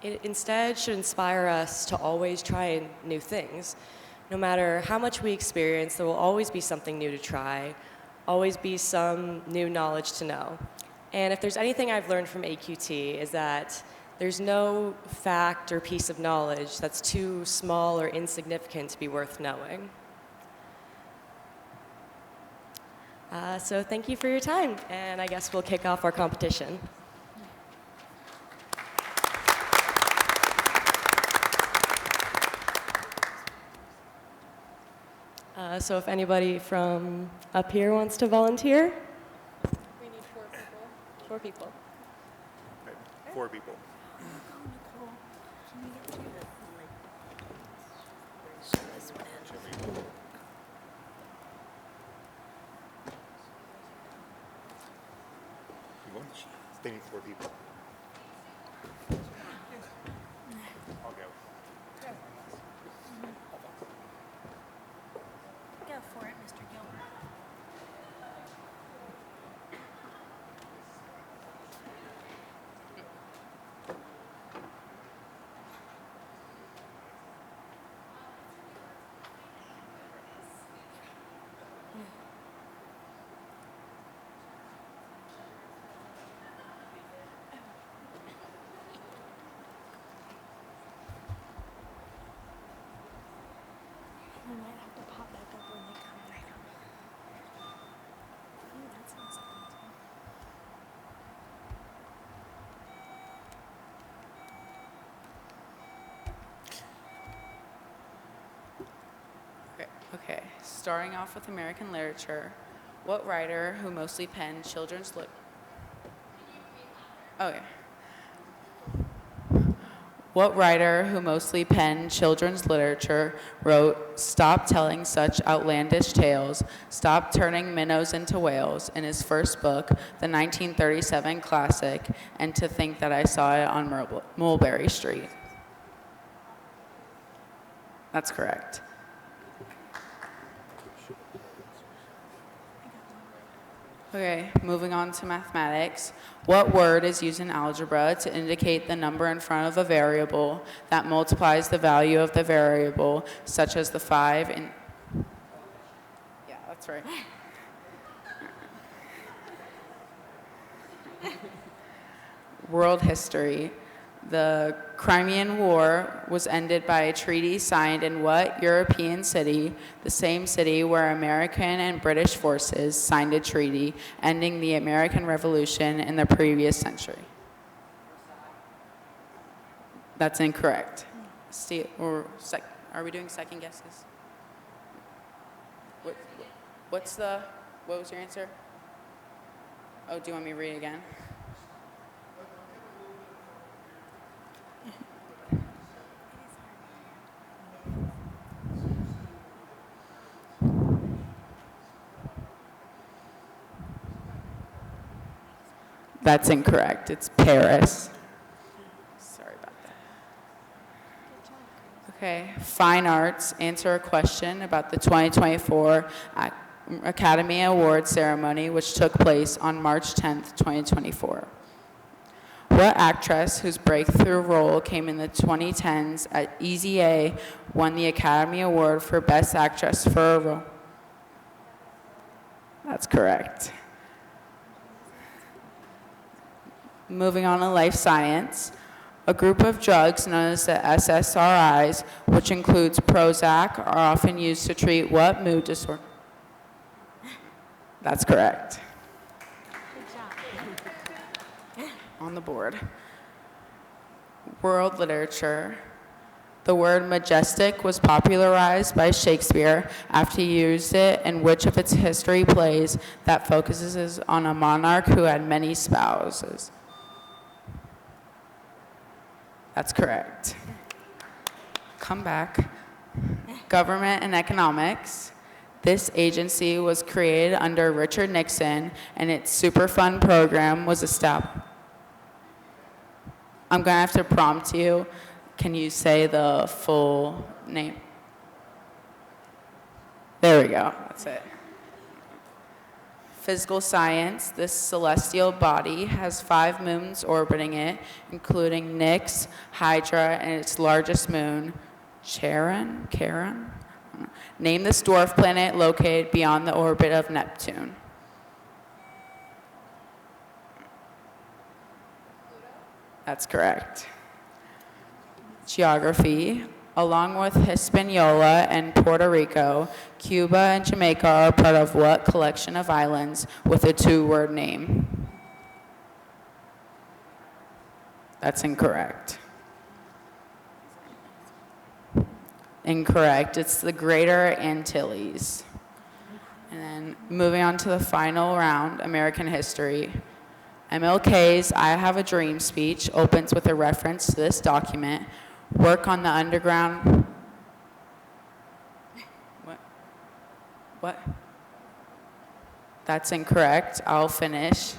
it instead should inspire us to always try new things. No matter how much we experience, there will always be something new to try, always be some new knowledge to know. And if there's anything I've learned from AQT is that there's no fact or piece of knowledge that's too small or insignificant to be worth knowing. So thank you for your time, and I guess we'll kick off our competition. So if anybody from up here wants to volunteer. We need 4 people. 4 people. Okay, 4 people. They need 4 people. I'll go. Go for it, Mr. Gilbert. We might have to pop back up when they come back up. Ooh, that sounds good too. Okay, starting off with American literature, what writer who mostly penned children's What writer who mostly penned children's literature wrote "Stop telling such outlandish tales, stop turning minnows into whales" in his first book, the 1937 classic, "And to Think That I Saw It on Mulberry Street"? That's correct. Okay, moving on to mathematics. What word is used in algebra to indicate the number in front of a variable that multiplies the value of the variable, such as the 5 in... Yeah, that's right. World history. The Crimean War was ended by a treaty signed in what European city, the same city where American and British forces signed a treaty ending the American Revolution in the previous century? That's incorrect. Are we doing second guesses? What was your answer? Oh, do you want me to read it again? That's incorrect. It's Paris. Sorry about that. Okay. Fine Arts, answer a question about the 2024 Academy Award ceremony, which took place on March 10th, 2024. What actress whose breakthrough role came in the 2010s at Easy A won the Academy Award for Best Actress for a role? That's correct. Moving on to life science. A group of drugs known as the SSRIs, which includes Prozac, are often used to treat what mood disorder? That's correct. On the board. World literature. The word majestic was popularized by Shakespeare after he used it in which of its history plays that focuses on a monarch who had many spouses? That's correct. Come back. Government and economics. This agency was created under Richard Nixon, and its Superfund program was established. I'm going to have to prompt you. Can you say the full name? There we go. That's it. Physical science. This celestial body has 5 moons orbiting it, including Nix, Hydra, and its largest moon, Charon? Name this dwarf planet located beyond the orbit of Neptune. That's correct. Geography. Along with Hispaniola and Puerto Rico, Cuba and Jamaica are part of what collection of islands with a 2-word name? That's incorrect. Incorrect. It's the Greater Antilles. And then moving on to the final round, American history. MLK's I Have a Dream speech opens with a reference to this document. Work on the underground. What? That's incorrect. I'll finish.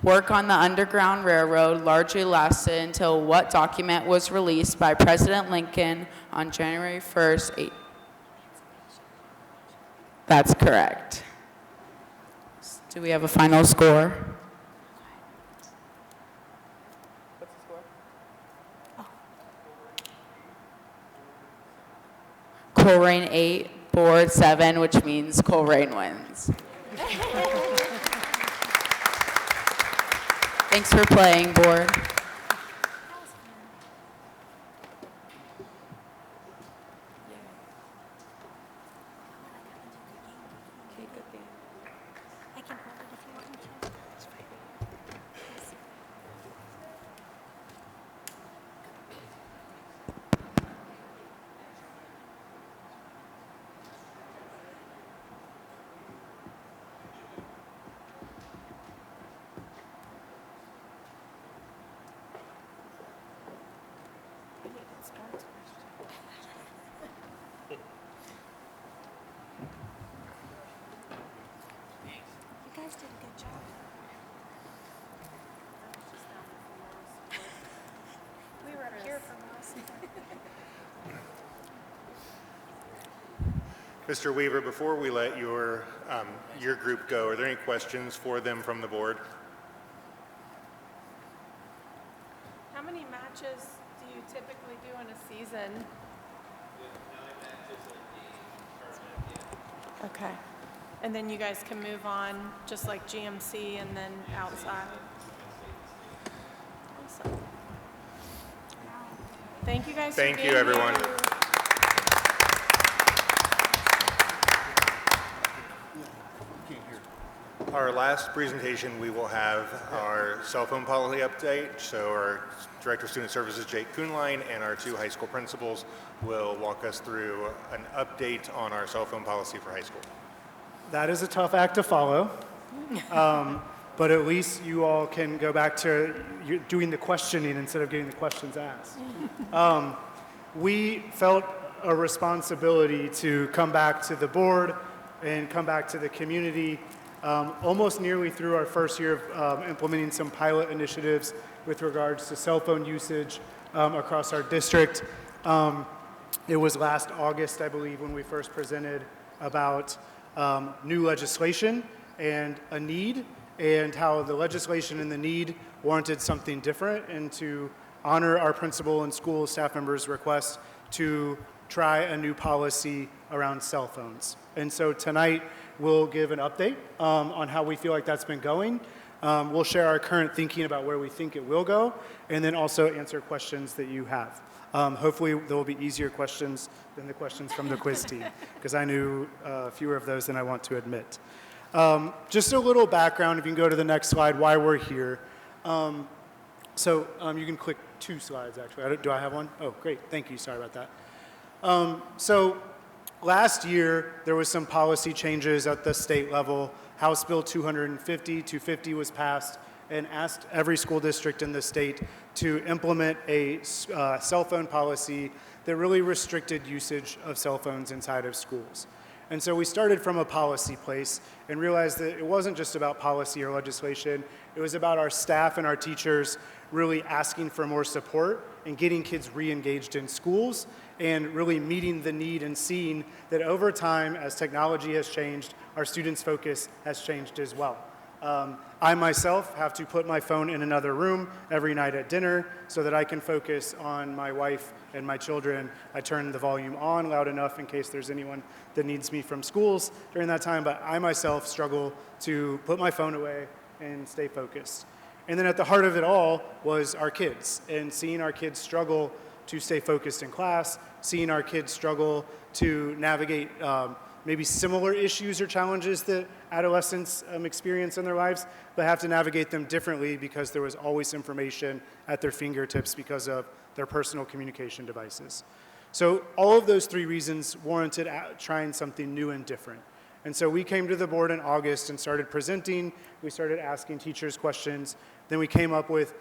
Work on the Underground Railroad largely lasted until what document was released by President Lincoln on January 1st? That's correct. Do we have a final score? Coleraine 8, Board 7, which means Coleraine wins. Thanks for playing, Board. I can hold it if you want me to. You guys did a good job. We were up here for most. Mr. Weaver, before we let your group go, are there any questions for them from the board? How many matches do you typically do in a season? Okay. And then you guys can move on, just like GMC and then outside. Awesome. Thank you guys for being Thank you, everyone. here. Our last presentation, we will have our cell phone policy update. So our Director of Student Services, Jake Kuhnlein, and our 2 high school principals will walk us through an update on our cell phone policy for high school. That is a tough act to follow, but at least you all can go back to doing the questioning instead of getting the questions asked. We felt a responsibility to come back to the board and come back to the community almost nearly through our first year of implementing some pilot initiatives with regards to cell phone usage across our district. It was last August, I believe, when we first presented about new legislation and a need, and how the legislation and the need warranted something different, and to honor our principal and school staff members' request to try a new policy around cell phones. And so tonight, we'll give an update on how we feel like that's been going. We'll share our current thinking about where we think it will go, and then also answer questions that you have. Hopefully, there will be easier questions than the questions from the quiz team, because I knew fewer of those than I want to admit. Just a little background, if you can go to the next slide, why we're here. So you can click 2 slides, actually. Do I have one? Oh, great. Thank you. Sorry about that. So last year, there was some policy changes at the state level. House Bill 250 was passed and asked every school district in the state to implement a cell phone policy that really restricted usage of cell phones inside of schools. And so we started from a policy place and realized that it wasn't just about policy or legislation. It was about our staff and our teachers really asking for more support and getting kids re-engaged in schools and really meeting the need and seeing that over time, as technology has changed, our students' focus has changed as well. I myself have to put my phone in another room every night at dinner so that I can focus on my wife and my children. I turn the volume on loud enough in case there's anyone that needs me from schools during that time, but I myself struggle to put my phone away and stay focused. And then at the heart of it all was our kids, and seeing our kids struggle to stay focused in class, seeing our kids struggle to navigate maybe similar issues or challenges that adolescents experience in their lives, but have to navigate them differently because there was always information at their fingertips because of their personal communication devices. So all of those 3 reasons warranted trying something new and different. And so we came to the board in August and started presenting. We started asking teachers questions. Then we came up with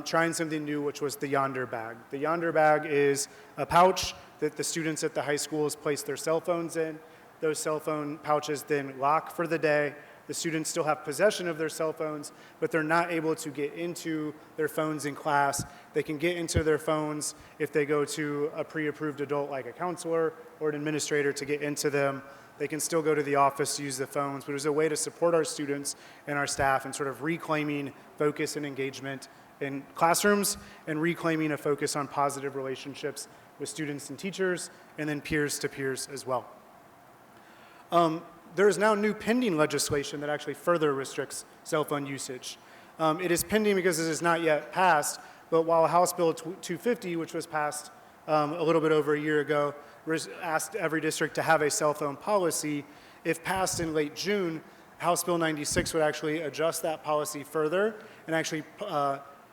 trying something new, which was the Yonder Bag. The Yonder Bag is a pouch that the students at the high schools place their cell phones in. Those cell phone pouches then lock for the day. The students still have possession of their cell phones, but they're not able to get into their phones in class. They can get into their phones if they go to a pre-approved adult like a counselor or an administrator to get into them. They can still go to the office to use the phones, but it was a way to support our students and our staff in sort of reclaiming focus and engagement in classrooms and reclaiming a focus on positive relationships with students and teachers, and then peers to peers as well. There is now new pending legislation that actually further restricts cell phone usage. It is pending because it is not yet passed, but while House Bill 250, which was passed a little bit over a year ago, asked every district to have a cell phone policy, if passed in late June, House Bill 96 would actually adjust that policy further and actually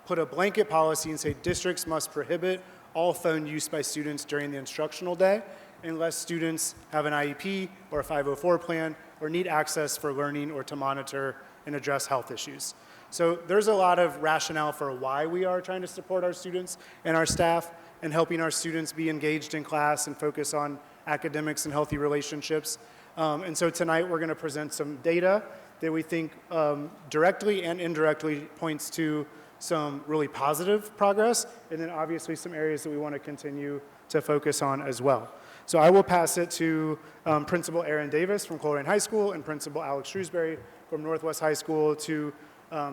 put a blanket policy and say districts must prohibit all phone use by students during the instructional day unless students have an IEP or a 504 plan or need access for learning or to monitor and address health issues. So there's a lot of rationale for why we are trying to support our students and our staff and helping our students be engaged in class and focus on academics and healthy relationships. And so tonight we're going to present some data that we think directly and indirectly points to some really positive progress, and then obviously some areas that we want to continue to focus on as well. So I will pass it to Principal Aaron Davis from Colerain High School and Principal Alex Shrewsbury from Northwest High School to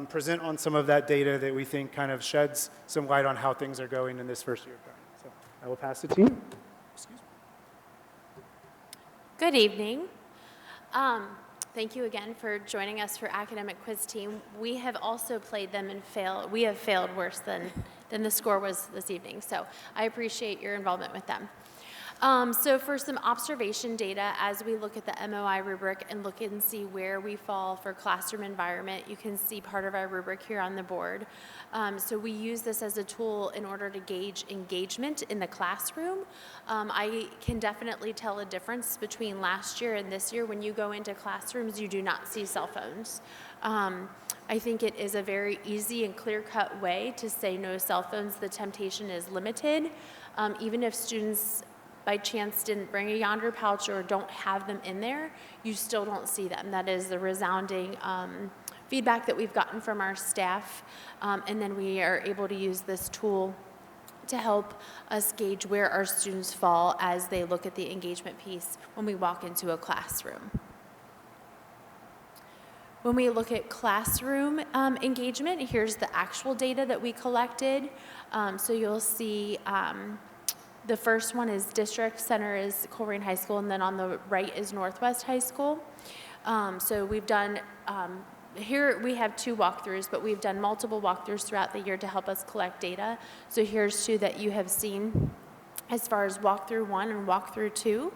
present on some of that data that we think kind of sheds some light on how things are going in this first year. So I will pass it to you. Excuse me. Good evening. Thank you again for joining us for Academic Quiz Team. We have also played them and failed. We have failed worse than the score was this evening, so I appreciate your involvement with them. So for some observation data, as we look at the MOI rubric and look and see where we fall for classroom environment, you can see part of our rubric here on the board. So we use this as a tool in order to gauge engagement in the classroom. I can definitely tell a difference between last year and this year. When you go into classrooms, you do not see cell phones. I think it is a very easy and clear-cut way to say no cell phones. The temptation is limited. Even if students by chance didn't bring a Yonder pouch or don't have them in there, you still don't see them. That is the resounding feedback that we've gotten from our staff, and then we are able to use this tool to help us gauge where our students fall as they look at the engagement piece when we walk into a classroom. When we look at classroom engagement, here's the actual data that we collected. So you'll see the first one is district, center is Colerain High School, and then on the right is Northwest High School. So we've done, here we have 2 walkthroughs, but we've done multiple walkthroughs throughout the year to help us collect data. So here's 2 that you have seen as far as walkthrough 1 and walkthrough 2,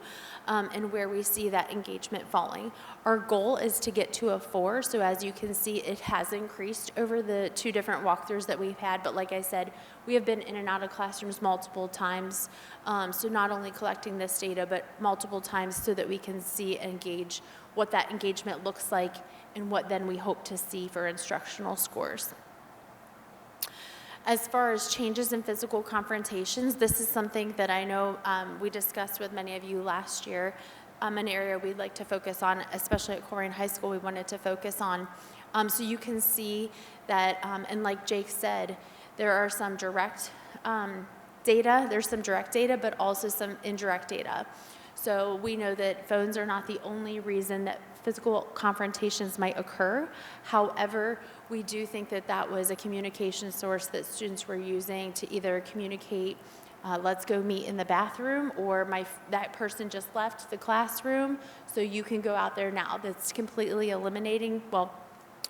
and where we see that engagement falling. Our goal is to get to a 4, so as you can see, it has increased over the 2 different walkthroughs that we've had, but like I said, we have been in and out of classrooms multiple times, so not only collecting this data, but multiple times so that we can see and gauge what that engagement looks like and what then we hope to see for instructional scores. As far as changes in physical confrontations, this is something that I know we discussed with many of you last year, an area we'd like to focus on, especially at Colerain High School, we wanted to focus on. So you can see that, and like Jake said, there are some direct data, there's some direct data, but also some indirect data. So we know that phones are not the only reason that physical confrontations might occur. However, we do think that that was a communication source that students were using to either communicate, let's go meet in the bathroom, or that person just left the classroom, so you can go out there now. That's completely eliminating, well,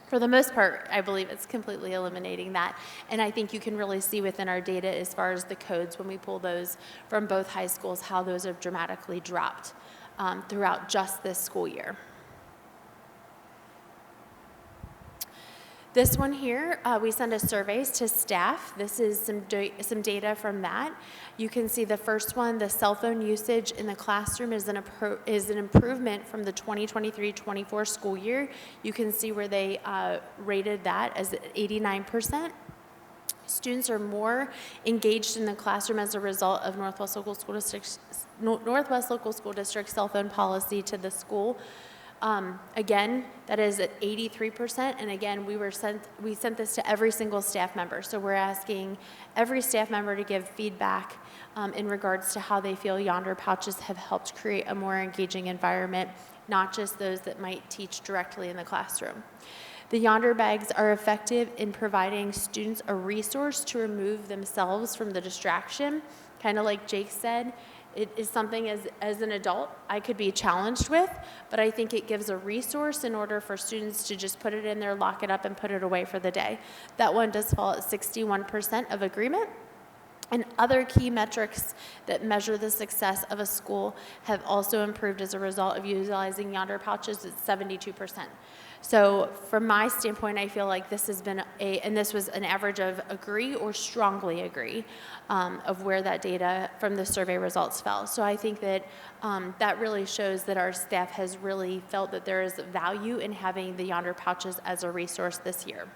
for the most part, I believe it's completely eliminating that. And I think you can really see within our data as far as the codes, when we pull those from both high schools, how those have dramatically dropped throughout just this school year. This one here, we send us surveys to staff. This is some data from that. You can see the first one, the cell phone usage in the classroom is an improvement from the 2023-24 school year. You can see where they rated that as 89%. Students are more engaged in the classroom as a result of Northwest Local School District cell phone policy to the school. Again, that is at 83%, and again, we sent this to every single staff member. So we're asking every staff member to give feedback in regards to how they feel Yonder pouches have helped create a more engaging environment, not just those that might teach directly in the classroom. The Yonder bags are effective in providing students a resource to remove themselves from the distraction. Kind of like Jake said, it is something as an adult I could be challenged with, but I think it gives a resource in order for students to just put it in there, lock it up, and put it away for the day. That one does fall at 61% of agreement. And other key metrics that measure the success of a school have also improved as a result of utilizing Yonder pouches at 72%. So from my standpoint, I feel like this has been and this was an average of agree or strongly agree of where that data from the survey results fell. So I think that that really shows that our staff has really felt that there is value in having the Yonder pouches as a resource this year.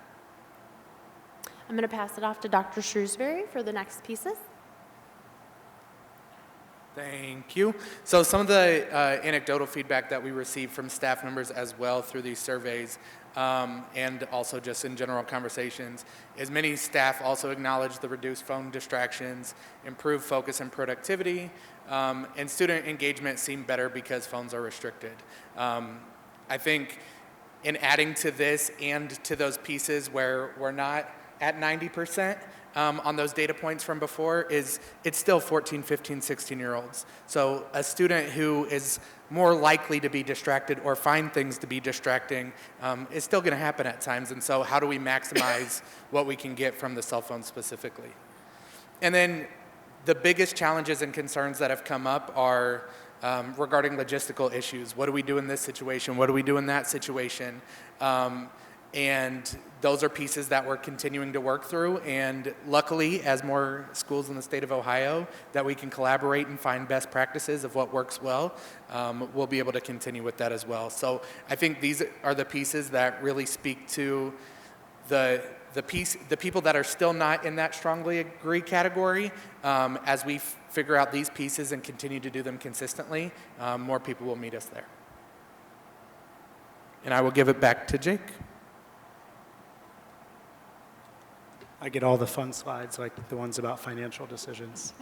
I'm going to pass it off to Dr. Shrewsbury for the next pieces. Thank you. So some of the anecdotal feedback that we received from staff members as well through these surveys and also just in general conversations is many staff also acknowledge the reduced phone distractions, improved focus and productivity, and student engagement seemed better because phones are restricted. I think in adding to this and to those pieces where we're not at 90%, on those data points from before is it's still 14, 15, 16-year-olds. So a student who is more likely to be distracted or find things to be distracting is still going to happen at times. And so how do we maximize what we can get from the cell phone specifically? And then the biggest challenges and concerns that have come up are regarding logistical issues. What do we do in this situation? What do we do in that situation? And those are pieces that we're continuing to work through. And luckily, as more schools in the state of Ohio, that we can collaborate and find best practices of what works well, we'll be able to continue with that as well. So I think these are the pieces that really speak to the people that are still not in that strongly agree category. As we figure out these pieces and continue to do them consistently, more people will meet us there. And I will give it back to Jake. I get all the fun slides, like the ones about financial decisions.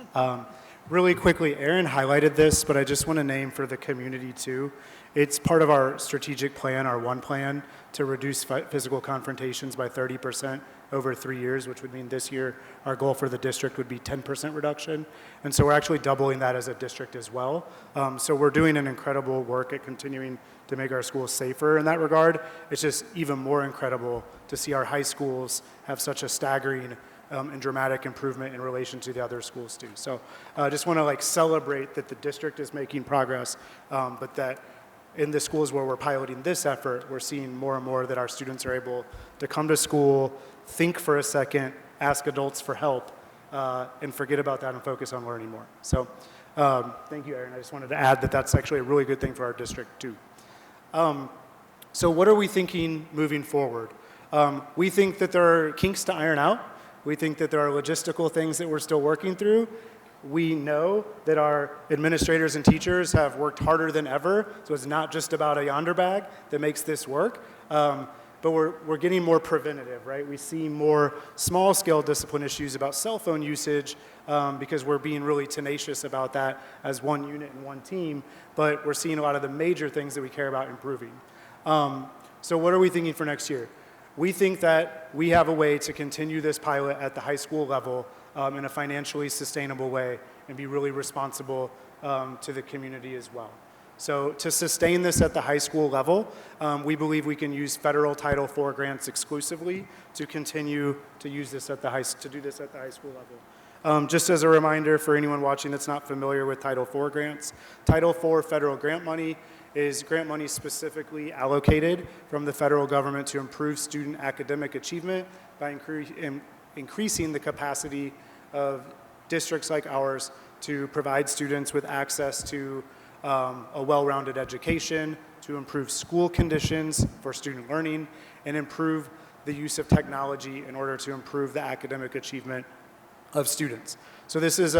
Really quickly, Aaron highlighted this, but I just want to name for the community too. It's part of our strategic plan, our one plan, to reduce physical confrontations by 30% over 3 years, which would mean this year our goal for the district would be 10% reduction. And so we're actually doubling that as a district as well. So we're doing an incredible work at continuing to make our schools safer in that regard. It's just even more incredible to see our high schools have such a staggering and dramatic improvement in relation to the other schools too. So I just want to like celebrate that the district is making progress, but that in the schools where we're piloting this effort, we're seeing more and more that our students are able to come to school, think for a second, ask adults for help, and forget about that and focus on learning more. So thank you, Aaron. I just wanted to add that that's actually a really good thing for our district too. So what are we thinking moving forward? We think that there are kinks to iron out. We think that there are logistical things that we're still working through. We know that our administrators and teachers have worked harder than ever, so it's not just about a yonder bag that makes this work, but we're getting more preventative, right? We see more small-scale discipline issues about cell phone usage because we're being really tenacious about that as one unit and one team, but we're seeing a lot of the major things that we care about improving. So what are we thinking for next year? We think that we have a way to continue this pilot at the high school level in a financially sustainable way and be really responsible to the community as well. So to sustain this at the high school level, we believe we can use federal Title IV grants exclusively to continue to use this at the high school level. Just as a reminder for anyone watching that's not familiar with Title IV grants, Title IV federal grant money is grant money specifically allocated from the federal government to improve student academic achievement by increasing the capacity of districts like ours to provide students with access to a well-rounded education, to improve school conditions for student learning, and improve the use of technology in order to improve the academic achievement of students. So this is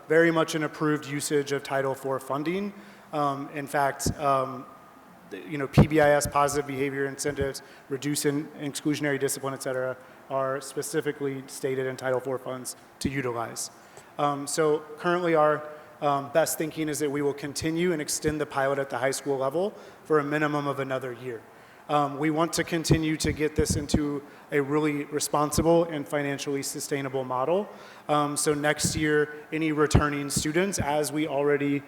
very much an approved usage of Title IV funding. In fact, PBIS, positive behavior incentives, reducing exclusionary discipline, et cetera, are specifically stated in Title IV funds to utilize. So currently our best thinking is that we will continue and extend the pilot at the high school level for a minimum of another year. We want to continue to get this into a really responsible and financially sustainable model. So next year, any returning students, as we already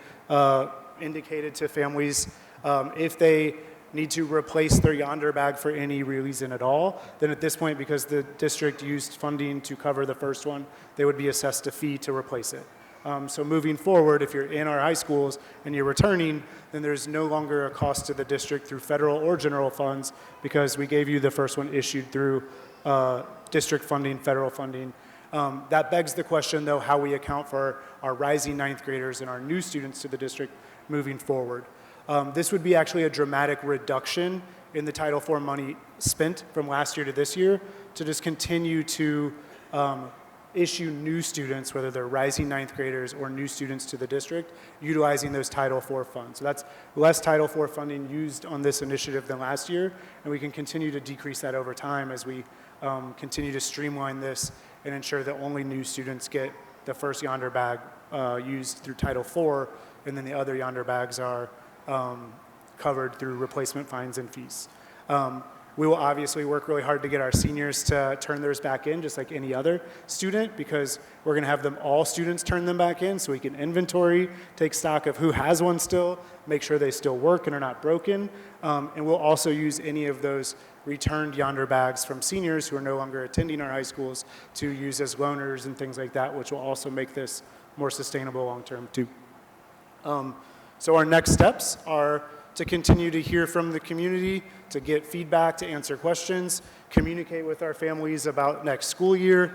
indicated to families, if they need to replace their yonder bag for any reason at all, then at this point, because the district used funding to cover the first one, they would be assessed a fee to replace it. So moving forward, if you're in our high schools and you're returning, then there's no longer a cost to the district through federal or general funds because we gave you the first one issued through district funding, federal funding. That begs the question, though, how we account for our rising ninth graders and our new students to the district moving forward. This would be actually a dramatic reduction in the Title IV money spent from last year to this year to just continue to issue new students, whether they're rising ninth graders or new students to the district, utilizing those Title IV funds. So that's less Title IV funding used on this initiative than last year, and we can continue to decrease that over time as we continue to streamline this and ensure that only new students get the first yonder bag used through Title IV, and then the other yonder bags are covered through replacement fines and fees. We will obviously work really hard to get our seniors to turn theirs back in, just like any other student, because we're going to have them all students turn them back in so we can inventory, take stock of who has one still, make sure they still work and are not broken. And we'll also use any of those returned yonder bags from seniors who are no longer attending our high schools to use as loaners and things like that, which will also make this more sustainable long-term too. So our next steps are to continue to hear from the community, to get feedback, to answer questions, communicate with our families about next school year,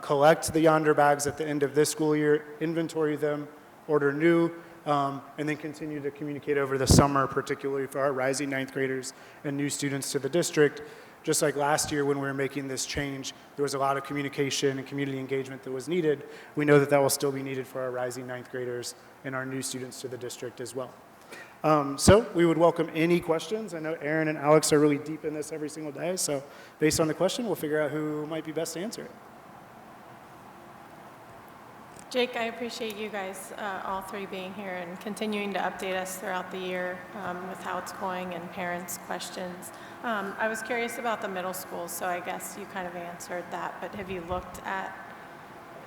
collect the yonder bags at the end of this school year, inventory them, order new, and then continue to communicate over the summer, particularly for our rising ninth graders and new students to the district. Just like last year when we were making this change, there was a lot of communication and community engagement that was needed. We know that that will still be needed for our rising ninth graders and our new students to the district as well. So we would welcome any questions. I know Aaron and Alex are really deep in this every single day, so based on the question, we'll figure out who might be best to answer it. Jake, I appreciate you guys, all three being here and continuing to update us throughout the year with how it's going and parents' questions. I was curious about the middle school, so I guess you kind of answered that, but have you looked at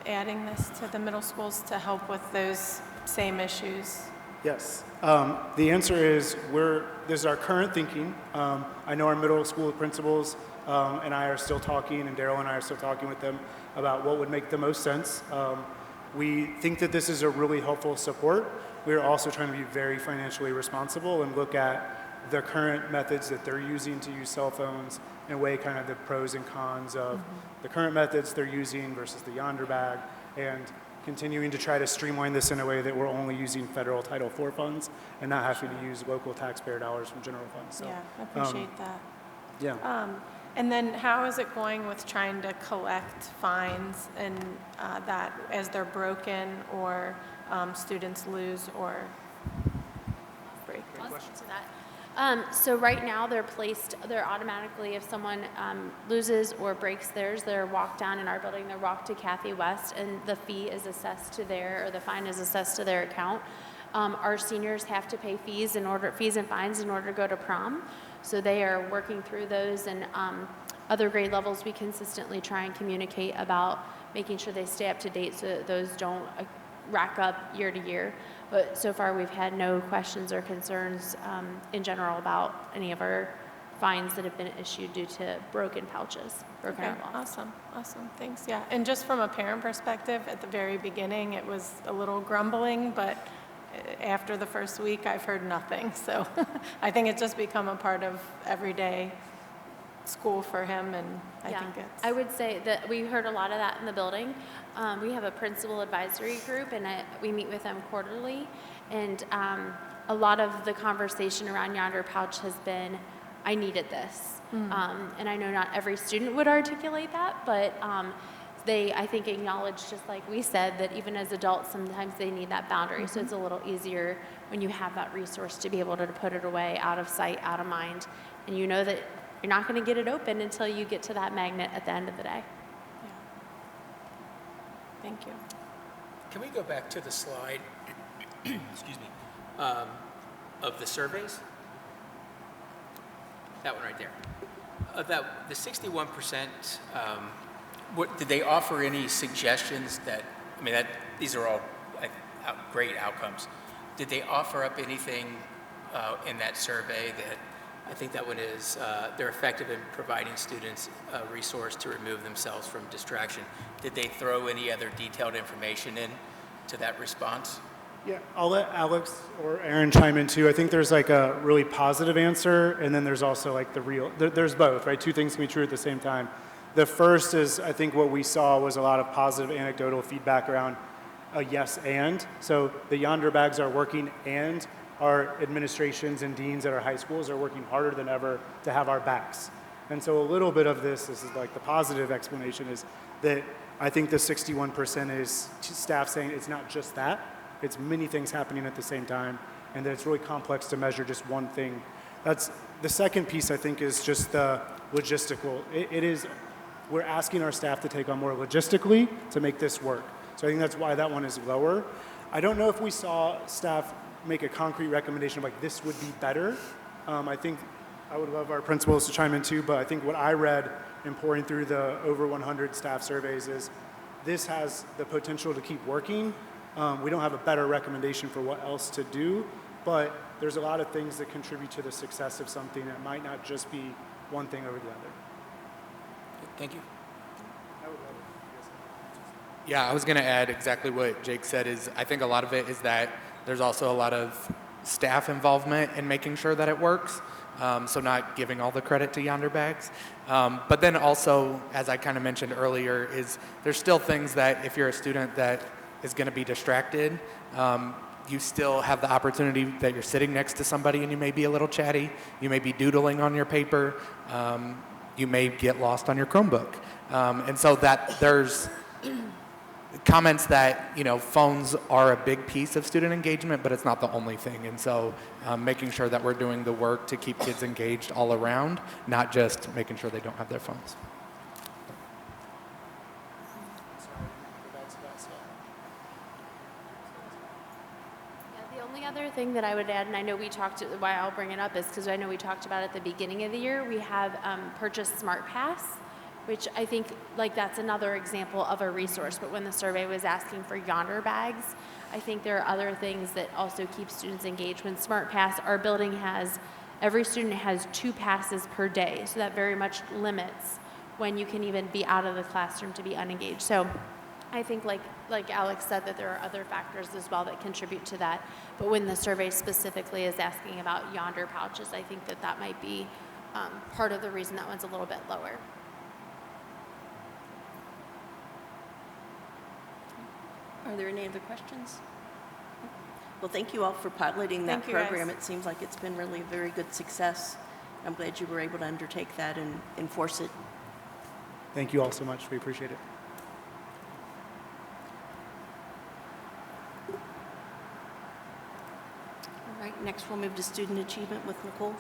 adding this to the middle schools to help with those same issues? Yes. The answer is this is our current thinking. I know our middle school principals and I are still talking, and Daryl and I are still talking with them about what would make the most sense. We think that this is a really helpful support. We're also trying to be very financially responsible and look at the current methods that they're using to use cell phones and weigh kind of the pros and cons of the current methods they're using versus the Yonder bag, and continuing to try to streamline this in a way that we're only using federal Title IV funds and not having to use local taxpayer dollars from general funds. So, Yeah, I appreciate that. Yeah. And then how is it going with trying to collect fines and that as they're broken or students lose or break? I'll answer that. So right now they're automatically, if someone loses or breaks theirs, they're walked down in our building, they're walked to Kathy West, and the fee is assessed to the fine is assessed to their account. Our seniors have to pay fees and fines in order to go to prom. So they are working through those, and other grade levels we consistently try and communicate about making sure they stay up to date so that those don't rack up year to year. But so far we've had no questions or concerns in general about any of our fines that have been issued due to broken pouches, broken Okay, eyeballs. awesome, thanks, yeah. And just from a parent perspective, at the very beginning, it was a little grumbling, but after the first week, I've heard nothing. So I think it's just become a part of everyday school for him, and I think it's... I would say that we heard a lot of that in the building. We have a principal advisory group, and we meet with them quarterly, and a lot of the conversation around Yonder Pouch has been, I needed this. And I know not every student would articulate that, but they, I think, acknowledge, just like we said, that even as adults, sometimes they need that boundary. So it's a little easier when you have that resource to be able to put it away, out of sight, out of mind, and you know that you're not going to get it open until you get to that magnet at the end of the day. Thank you. Can we go back to the slide, excuse me, of the surveys? That one right there. Of that, the 61%, did they offer any suggestions that, I mean, these are all great outcomes. Did they offer up anything in that survey that, I think that one is, they're effective in providing students a resource to remove themselves from distraction. Did they throw any other detailed information in to that response? Yeah, I'll let Alex or Aaron chime in too. I think there's like a really positive answer, and then there's also like there's both, right? Two things can be true at the same time. The first is, I think what we saw was a lot of positive anecdotal feedback around a yes and. So the Yonder bags are working, and our administrations and deans at our high schools are working harder than ever to have our backs. And so a little bit of this is like the positive explanation is that I think the 61% is staff saying it's not just that, it's many things happening at the same time, and that it's really complex to measure just one thing. That's the second piece, I think, is just the logistical. It is, we're asking our staff to take on more logistically to make this work. So I think that's why that one is lower. I don't know if we saw staff make a concrete recommendation of like this would be better. I think I would love our principals to chime in too, but I think what I read in pouring through the over 100 staff surveys is this has the potential to keep working. We don't have a better recommendation for what else to do, but there's a lot of things that contribute to the success of something that might not just be one thing over the other. Thank you. Yeah, I was going to add exactly what Jake said. Is I think a lot of it is that there's also a lot of staff involvement in making sure that it works. So not giving all the credit to Yonder bags. But then also, as I kind of mentioned earlier, is there's still things that if you're a student that is going to be distracted, you still have the opportunity that you're sitting next to somebody and you may be a little chatty. You may be doodling on your paper. You may get lost on your Chromebook. And so that there's comments that, phones are a big piece of student engagement, but it's not the only thing. And so making sure that we're doing the work to keep kids engaged all around, not just making sure they don't have their phones. The only other thing that I would add, and I know why I'll bring it up is because I know we talked about at the beginning of the year, we have purchased SmartPass, which I think that's another example of a resource. But when the survey was asking for Yonder bags, I think there are other things that also keep students engaged. When SmartPass, our building every student has 2 passes per day, so that very much limits when you can even be out of the classroom to be unengaged. So I think like Alex said, that there are other factors as well that contribute to that. But when the survey specifically is asking about Yonder pouches, I think that might be part of the reason that one's a little bit lower. Are there any other questions? Well, thank you all for piloting that Thank you, guys. program. It seems like it's been really a very good success. I'm glad you were able to undertake that and enforce it. Thank you all so much. We appreciate it. All right, next we'll move to student achievement with Nicole.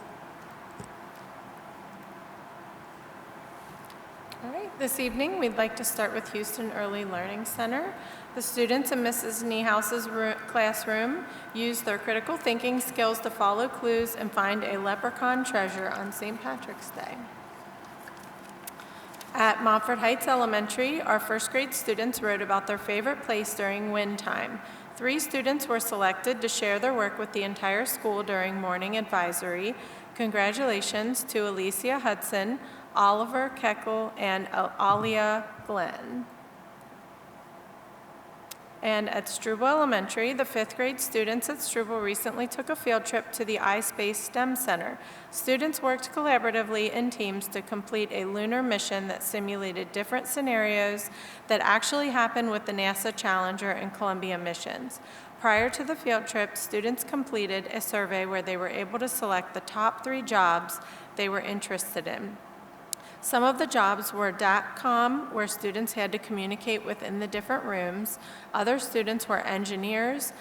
All right, this evening we'd like to start with Houston Early Learning Center. The students in Mrs. Niehouse's classroom used their critical thinking skills to follow clues and find a leprechaun treasure on St. Patrick's Day. At Montfort Heights Elementary, our first grade students wrote about their favorite place during wind time. 3 students were selected to share their work with the entire school during morning advisory. Congratulations to Alicia Hudson, Oliver Keckel, and Alia Glenn. And at Struble Elementary, the 5th grade students at Struble recently took a field trip to the iSpace STEM Center. Students worked collaboratively in teams to complete a lunar mission that simulated different scenarios that actually happened with the NASA Challenger and Columbia missions. Prior to the field trip, students completed a survey where they were able to select the top 3 jobs they were interested in. Some of the jobs were DATCOM, where students had to communicate within the different rooms. Other students were engineers,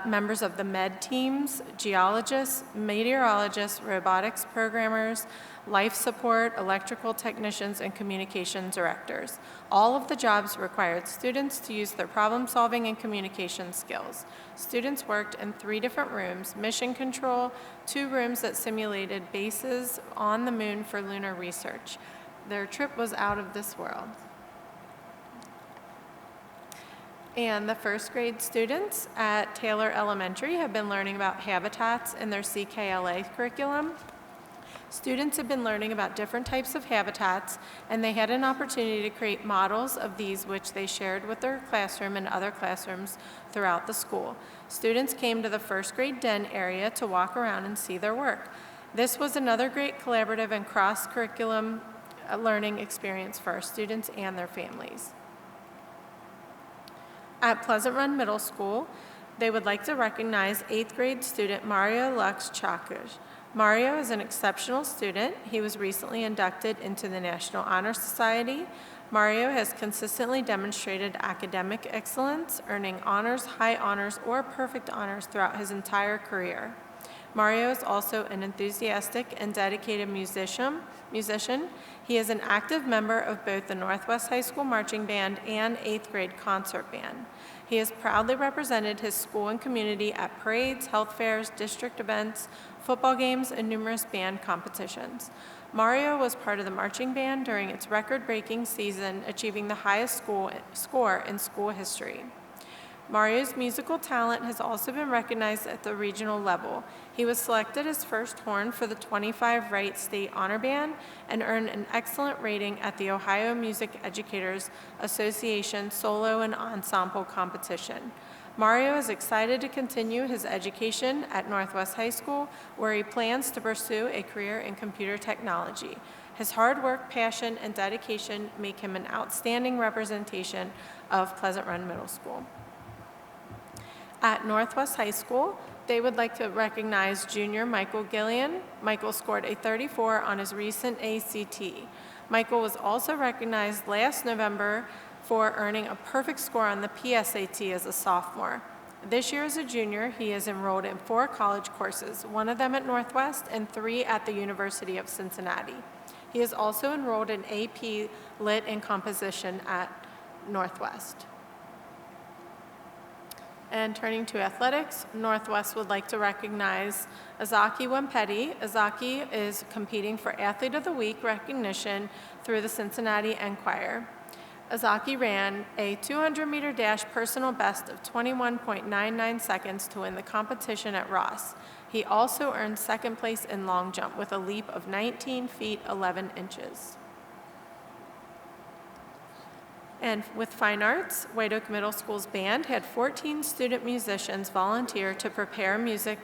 members of the med teams, geologists, meteorologists, robotics programmers, life support, electrical technicians, and communications directors. All of the jobs required students to use their problem-solving and communication skills. Students worked in 3 different rooms: mission control, 2 rooms that simulated bases on the moon for lunar research. Their trip was out of this world. And the first grade students at Taylor Elementary have been learning about habitats in their CKLA curriculum. Students have been learning about different types of habitats, and they had an opportunity to create models of these, which they shared with their classroom and other classrooms throughout the school. Students came to the first grade den area to walk around and see their work. This was another great collaborative and cross-curriculum learning experience for our students and their families. At Pleasant Run Middle School, they would like to recognize 8th grade student Mario Lux Chakush. Mario is an exceptional student. He was recently inducted into the National Honor Society. Mario has consistently demonstrated academic excellence, earning honors, high honors, or perfect honors throughout his entire career. Mario is also an enthusiastic and dedicated musician. He is an active member of both the Northwest High School Marching Band and 8th grade concert band. He has proudly represented his school and community at parades, health fairs, district events, football games, and numerous band competitions. Mario was part of the marching band during its record-breaking season, achieving the highest score in school history. Mario's musical talent has also been recognized at the regional level. He was selected as first horn for the 25 Wright State Honor Band and earned an excellent rating at the Ohio Music Educators Association Solo and Ensemble Competition. Mario is excited to continue his education at Northwest High School, where he plans to pursue a career in computer technology. His hard work, passion, and dedication make him an outstanding representation of Pleasant Run Middle School. At Northwest High School, they would like to recognize junior Michael Gillian. Michael scored a 34 on his recent ACT. Michael was also recognized last November for earning a perfect score on the PSAT as a sophomore. This year as a junior, he is enrolled in 4 college courses, 1 of them at Northwest and 3 at the University of Cincinnati. He is also enrolled in AP Lit and Composition at Northwest. And turning to athletics, Northwest would like to recognize Azaki Wempeti. Azaki is competing for Athlete of the Week recognition through the Cincinnati Enquirer. Azaki ran a 200-meter dash personal best of 21.99 seconds to win the competition at Ross. He also earned second place in long jump with a leap of 19 feet 11 inches. And with fine arts, White Oak Middle School's band had 14 student musicians volunteer to prepare music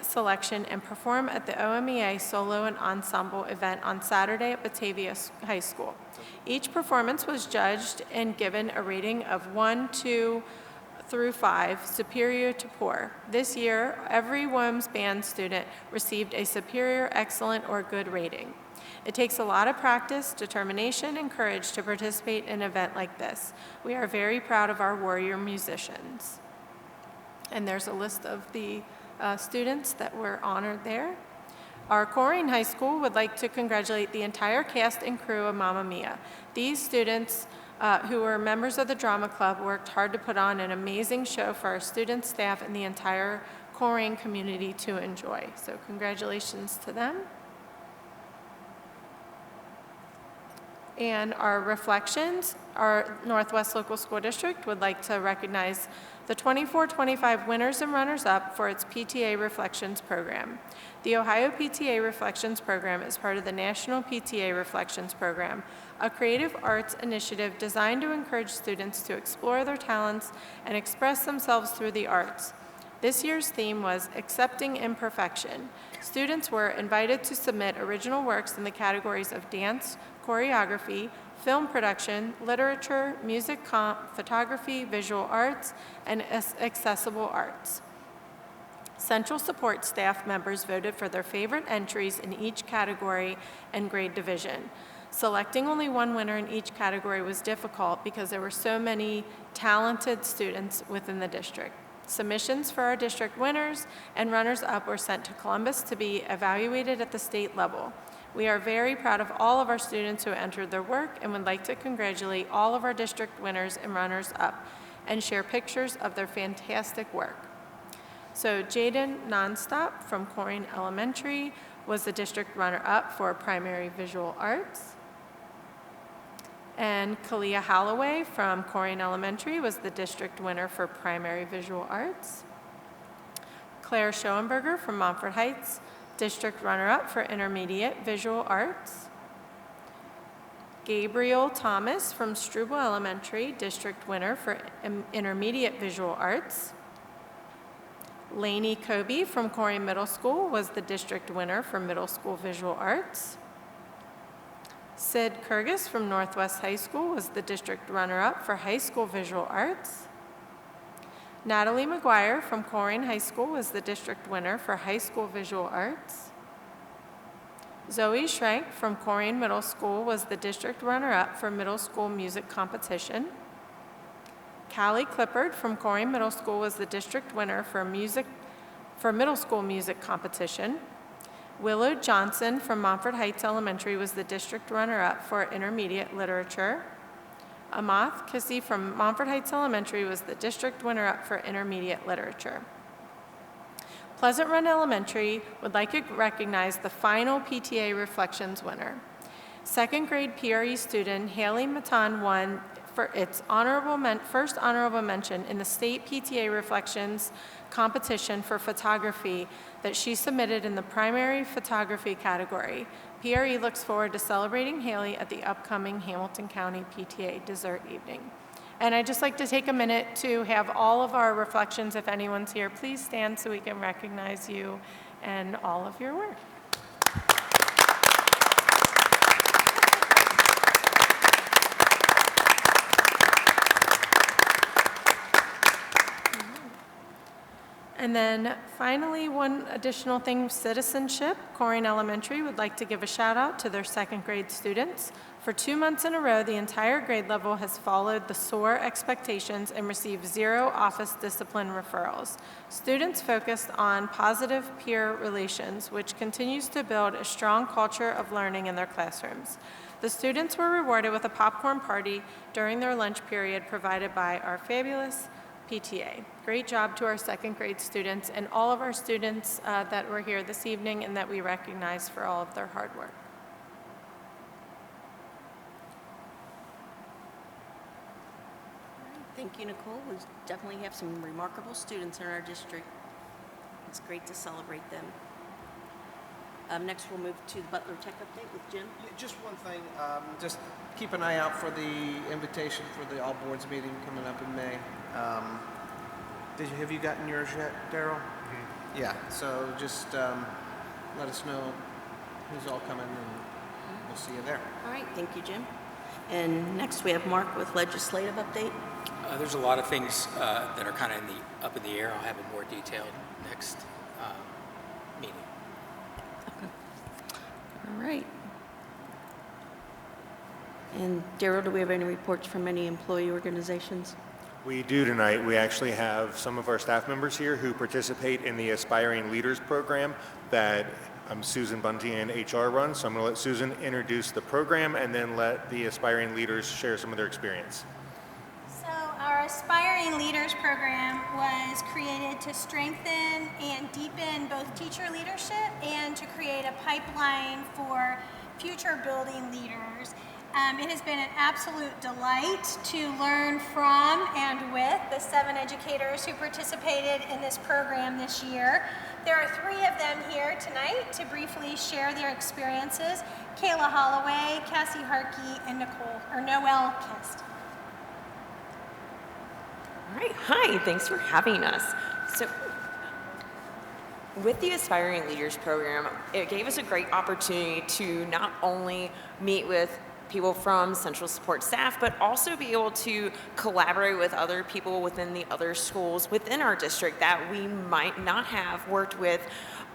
selection and perform at the OMEA solo and ensemble event on Saturday at Batavia High School. Each performance was judged and given a rating of 1, 2, through 5, superior to poor. This year, every WOMS band student received a superior, excellent, or good rating. It takes a lot of practice, determination, and courage to participate in an event like this. We are very proud of our warrior musicians. And there's a list of the students that were honored there. Our Corrine High School would like to congratulate the entire cast and crew of Mamma Mia. These students who were members of the drama club worked hard to put on an amazing show for our students, staff, and the entire Corrine community to enjoy. So congratulations to them. And our reflections, our Northwest Local School District would like to recognize the 24-25 winners and runners-up for its PTA Reflections program. The Ohio PTA Reflections program is part of the National PTA Reflections program, a creative arts initiative designed to encourage students to explore their talents and express themselves through the arts. This year's theme was Accepting Imperfection. Students were invited to submit original works in the categories of dance, choreography, film production, literature, music comp, photography, visual arts, and accessible arts. Central support staff members voted for their favorite entries in each category and grade division. Selecting only one winner in each category was difficult because there were so many talented students within the district. Submissions for our district winners and runners-up were sent to Columbus to be evaluated at the state level. We are very proud of all of our students who entered their work and would like to congratulate all of our district winners and runners-up and share pictures of their fantastic work. So Jaden Nonstop from Corrine Elementary was the district runner-up for primary visual arts. And Kalia Holloway from Corrine Elementary was the district winner for primary visual arts. Claire Schoenberger from Montfort Heights, district runner-up for intermediate visual arts. Gabriel Thomas from Struble Elementary, district winner for intermediate visual arts. Lainey Kobe from Corrine Middle School was the district winner for middle school visual arts. Sid Kurgis from Northwest High School was the district runner-up for high school visual arts. Natalie McGuire from Corrine High School was the district winner for high school visual arts. Zoe Schrank from Corrine Middle School was the district runner-up for middle school music competition. Callie Clippard from Corrine Middle School was the district winner for middle school music competition. Willow Johnson from Montfort Heights Elementary was the district runner-up for intermediate literature. Amath Kissi from Montfort Heights Elementary was the district winner-up for intermediate literature. Pleasant Run Elementary would like to recognize the final PTA Reflections winner. Second grade PRE student Haley Matan won for its first honorable mention in the state PTA Reflections competition for photography that she submitted in the primary photography category. PRE looks forward to celebrating Haley at the upcoming Hamilton County PTA dessert evening. And I'd just like to take a minute to have all of our reflections, if anyone's here, please stand so we can recognize you and all of your work. And then finally, one additional thing, citizenship. Corrine Elementary would like to give a shout out to their second grade students For 2 months in a row, the entire grade level has followed the SOAR expectations and received 0 office discipline referrals. Students focused on positive peer relations, which continues to build a strong culture of learning in their classrooms. The students were rewarded with a popcorn party during their lunch period provided by our fabulous PTA. Great job to our second grade students and all of our students that were here this evening and that we recognize for all of their hard work. Thank you, Nicole. We definitely have some remarkable students in our district. It's great to celebrate them. Next, we'll move to the Butler Tech Update with Jim. Yeah, just one thing, just keep an eye out for the invitation for the All Boards meeting coming up in May. Have you gotten yours yet, Daryl? Mm-hmm. Yeah, so just let us know who's all coming and we'll see you there. All right, thank you, Jim. And next we have Mark with Legislative Update. There's a lot of things that are kind of up in the air. I'll have it more detailed next meeting. All right. And Daryl, do we have any reports from any employee organizations? We do tonight. We actually have some of our staff members here who participate in the Aspiring Leaders program that Susan Bunting in HR runs. So I'm going to let Susan introduce the program and then let the Aspiring Leaders share some of their experience. So our Aspiring Leaders program was created to strengthen and deepen both teacher leadership and to create a pipeline for future building leaders. It has been an absolute delight to learn from and with the 7 educators who participated in this program this year. There are 3 of them here tonight to briefly share their experiences: Kayla Holloway, Cassie Harkey, and Noelle Kist. All right, hi, thanks for having us. So, with the Aspiring Leaders program, it gave us a great opportunity to not only meet with people from central support staff, but also be able to collaborate with other people within the other schools within our district that we might not have worked with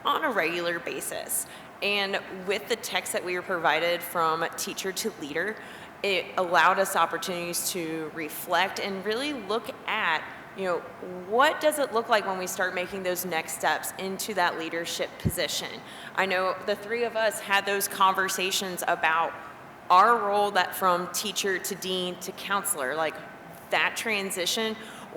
on a regular basis. And with the text that we were provided from teacher to leader, it allowed us opportunities to reflect and really look at, what does it look like when we start making those next steps into that leadership position? I know the 3 of us had those conversations about our role, that from teacher to dean to counselor, like that transition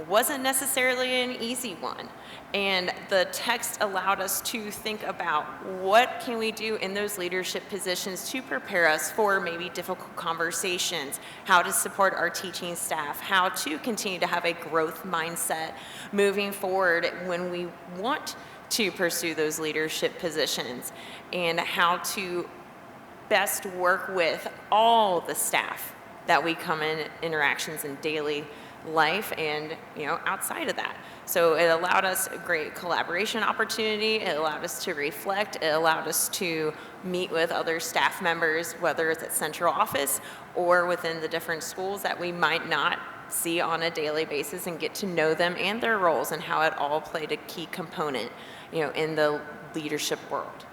wasn't necessarily an easy one. And the text allowed us to think about what can we do in those leadership positions to prepare us for maybe difficult conversations, how to support our teaching staff, how to continue to have a growth mindset moving forward when we want to pursue those leadership positions, and how to best work with all the staff that we come in interactions in daily life and outside of that. So it allowed us a great collaboration opportunity. It allowed us to reflect. It allowed us to meet with other staff members, whether it's at central office or within the different schools that we might not see on a daily basis, and get to know them and their roles and how it all played a key component, in the leadership world.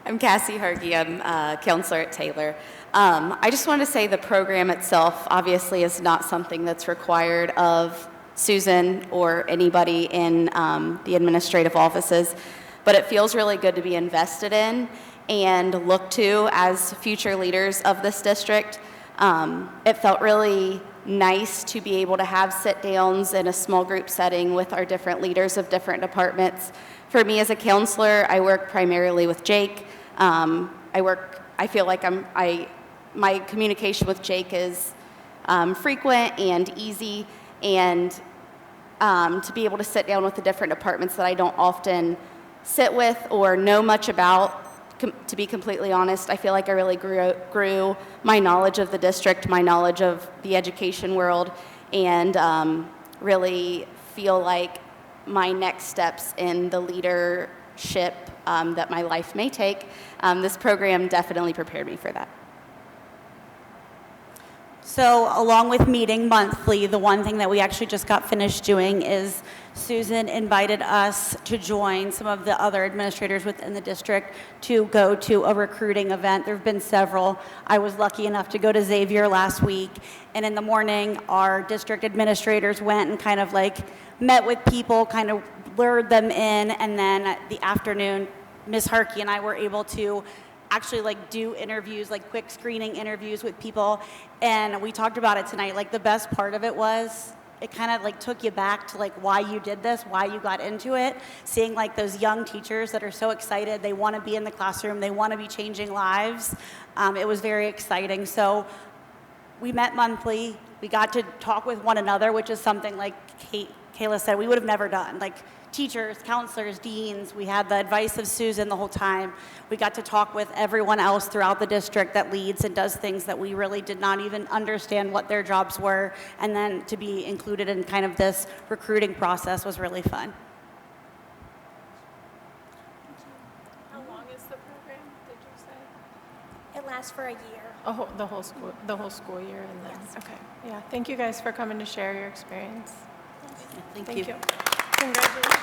I'm Cassie Harkey. I'm a counselor at Taylor. I just want to say the program itself obviously is not something that's required of Susan or anybody in the administrative offices, but it feels really good to be invested in and looked to as future leaders of this district. It felt really nice to be able to have sit-downs in a small group setting with our different leaders of different departments. For me as a counselor, I work primarily with Jake. I feel like my communication with Jake is frequent and easy, and to be able to sit down with the different departments that I don't often sit with or know much about, to be completely honest, I feel like I really grew my knowledge of the district, my knowledge of the education world, and really feel like my next steps in the leadership that my life may take, this program definitely prepared me for that. So along with meeting monthly, the one thing that we actually just got finished doing is Susan invited us to join some of the other administrators within the district to go to a recruiting event. There have been several. I was lucky enough to go to Xavier last week, and in the morning, our district administrators went and kind of like met with people, kind of lured them in, and then the afternoon, Ms. Harkey and I were able to actually like do interviews, like quick screening interviews with people, and we talked about it tonight. Like the best part of it was it kind of like took you back to like why you did this, why you got into it, seeing like those young teachers that are so excited, they want to be in the classroom, they want to be changing lives. It was very exciting. So we met monthly, we got to talk with one another, which is something like Kayla said, we would have never done. Like teachers, counselors, deans, we had the advice of Susan the whole time. We got to talk with everyone else throughout the district that leads and does things that we really did not even understand what their jobs were, and then to be included in kind of this recruiting process was really fun. How long is the program, did you say? It lasts for a year. Oh, the whole school year, and then, okay. Yeah, thank you guys for coming to share your experience. Thank you. Congratulations.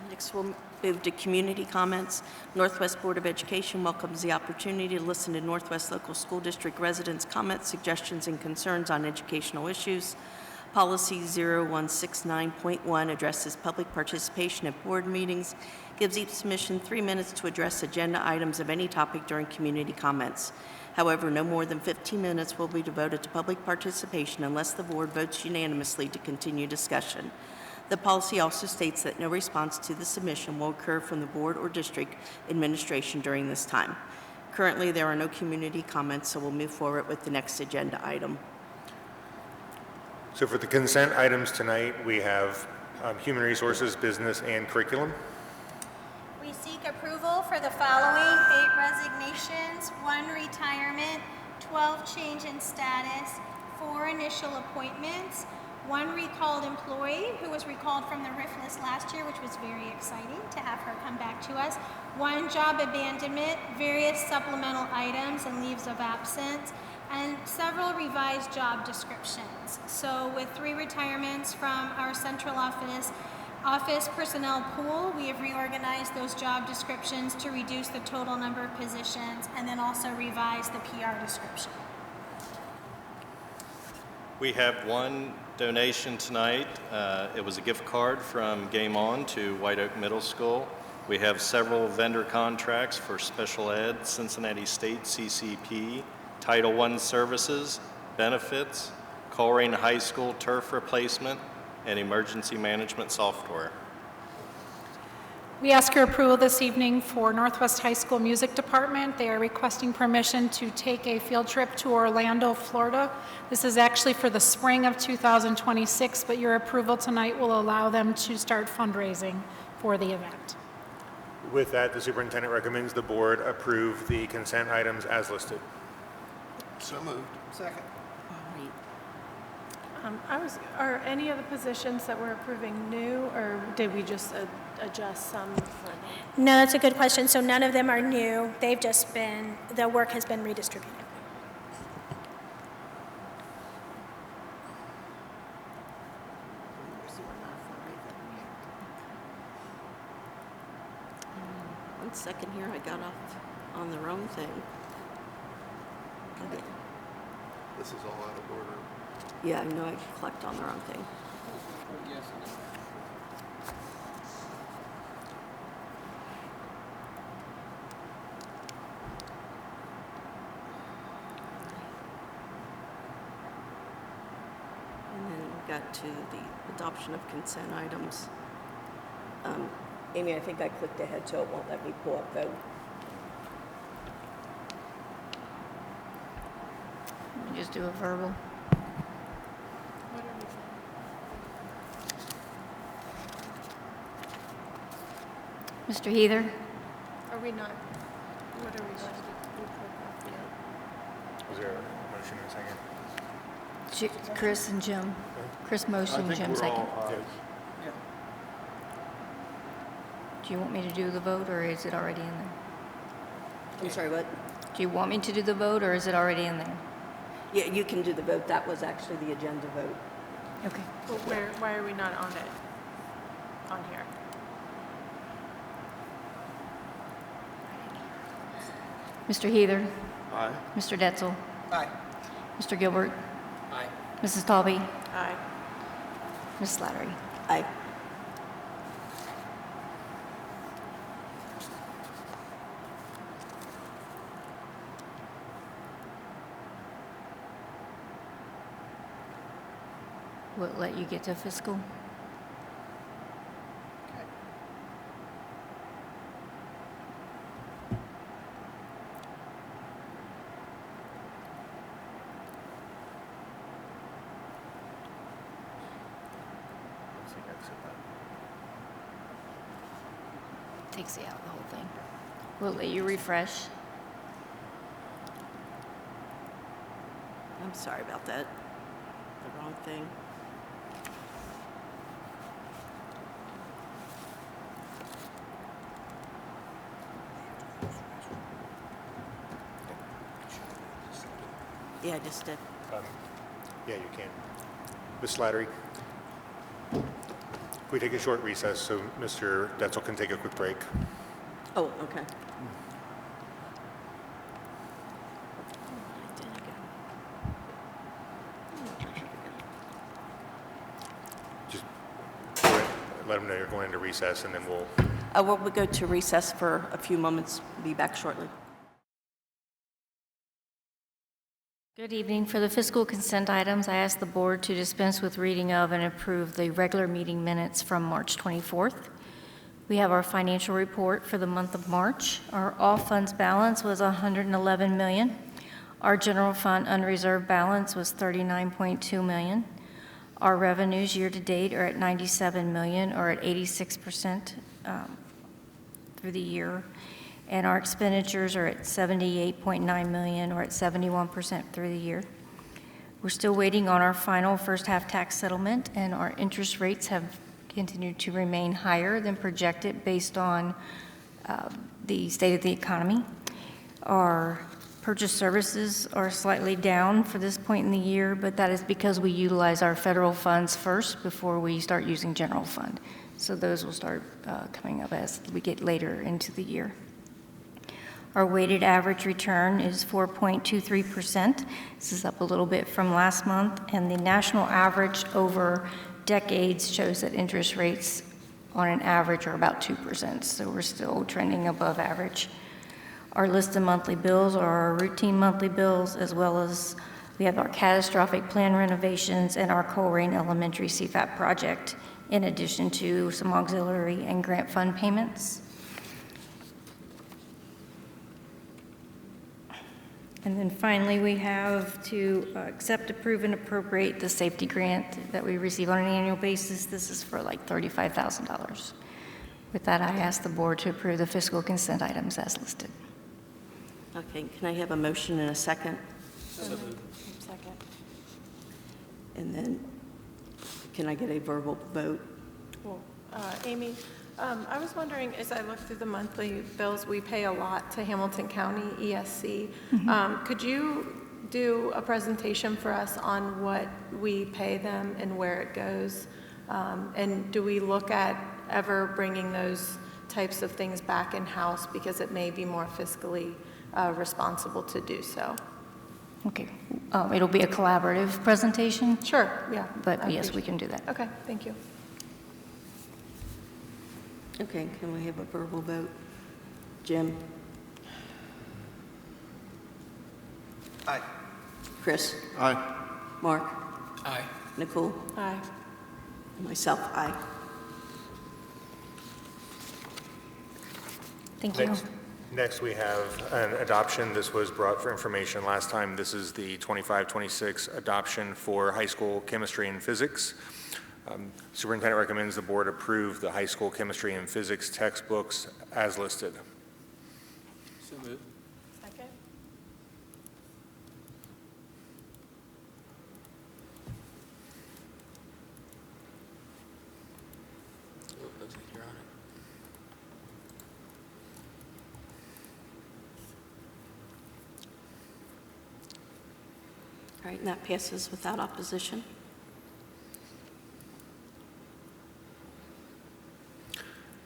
Next, we'll move to community comments. Northwest Board of Education welcomes the opportunity to listen to Northwest Local School District residents' comments, suggestions, and concerns on educational issues. Policy 0169.1 addresses public participation at board meetings, gives each submission 3 minutes to address agenda items of any topic during community comments. However, no more than 15 minutes will be devoted to public participation unless the board votes unanimously to continue discussion. The policy also states that no response to the submission will occur from the board or district administration during this time. Currently, there are no community comments, so we'll move forward with the next agenda item. So for the consent items tonight, we have human resources, business, and curriculum. We seek approval for the following: 8 resignations, 1 retirement, 12 change in status, 4 initial appointments, 1 recalled employee who was recalled from the RIF list last year, which was very exciting to have her come back to us, 1 job abandonment, various supplemental items and leaves of absence, and several revised job descriptions. So with 3 retirements from our central office personnel pool, we have reorganized those job descriptions to reduce the total number of positions and then also revise the PR description. We have 1 donation tonight. It was a gift card from Game On to White Oak Middle School. We have several vendor contracts for special ed, Cincinnati State CCP, Title I services, benefits, Colerain High School turf replacement, and emergency management software. We ask your approval this evening for Northwest High School Music Department. They are requesting permission to take a field trip to Orlando, Florida. This is actually for the spring of 2026, but your approval tonight will allow them to start fundraising for the event. With that, the superintendent recommends the board approve the consent items as listed. So moved. Second. Are any of the positions that we're approving new, or did we just adjust some for them? No, that's a good question. So none of them are new. They've just been, the work has been redistributed. One second here, I got off on the wrong thing. Okay. This is all out of order. Yeah, I know I clicked on the wrong thing. Yes. And then we got to the adoption of consent items. Amy, I think I clicked ahead, so it won't let me pull up vote. Just do a verbal. Mr. Heather? Are we not, what are we doing? Was there a motion in a second? Chris and Jim. Chris motion, Jim second. Do you want me to do the vote, or is it already in there? I'm sorry, what? Do you want me to do the vote, or is it already in there? Yeah, you can do the vote. That was actually the agenda vote. Okay. Well, why are we not on it, on here? Mr. Heather? Aye. Mr. Detzel? Aye. Mr. Gilbert? Aye. Mrs. Talby? Aye. Ms. Slattery? Aye. Will it let you get to fiscal? Takes you out the whole thing. Will it let you refresh? I'm sorry about that. The wrong thing. Yeah, I just did. Yeah, you can. Ms. Slattery, if we take a short recess so Mr. Detzel can take a quick break. Oh, okay. Just let him know you're going into recess, and then we'll... We'll go to recess for a few moments. Be back shortly. Good evening. For the fiscal consent items, I ask the board to dispense with reading of and approve the regular meeting minutes from March 24th. We have our financial report for the month of March. Our all funds balance was $111 million. Our general fund unreserved balance was $39.2 million. Our revenues year to date are at $97 million, or at 86% through the year. And our expenditures are at $78.9 million, or at 71% through the year. We're still waiting on our final first half tax settlement, and our interest rates have continued to remain higher than projected based on the state of the economy. Our purchase services are slightly down for this point in the year, but that is because we utilize our federal funds first before we start using general fund. So those will start coming up as we get later into the year. Our weighted average return is 4.23%. This is up a little bit from last month, and the national average over decades shows that interest rates on an average are about 2%, so we're still trending above average. Our list of monthly bills are our routine monthly bills, as well as we have our catastrophic plan renovations and our Colerain Elementary CFAP project, in addition to some auxiliary and grant fund payments. And then finally, we have to accept, approve, and appropriate the safety grant that we receive on an annual basis. This is for like $35,000. With that, I ask the board to approve the fiscal consent items as listed. Okay, can I have a motion and a second? Second. And then, can I get a verbal vote? Well, Amy, I was wondering, as I look through the monthly bills, we pay a lot to Hamilton County ESC. Could you do a presentation for us on what we pay them and where it goes? And do we look at ever bringing those types of things back in-house, because it may be more fiscally responsible to do so? Okay. It'll be a collaborative presentation? Sure, yeah. But yes, we can do that. Okay, thank you. Okay, can we have a verbal vote? Jim? Aye. Chris? Aye. Mark? Aye. Nicole? Aye. Myself, aye. Thank you. Next, we have an adoption. This was brought for information last time. This is the 25-26 adoption for high school chemistry and physics. Superintendent recommends the board approve the high school chemistry and physics textbooks as listed. So moved. Second. Looks like you're on All right, and that passes without opposition.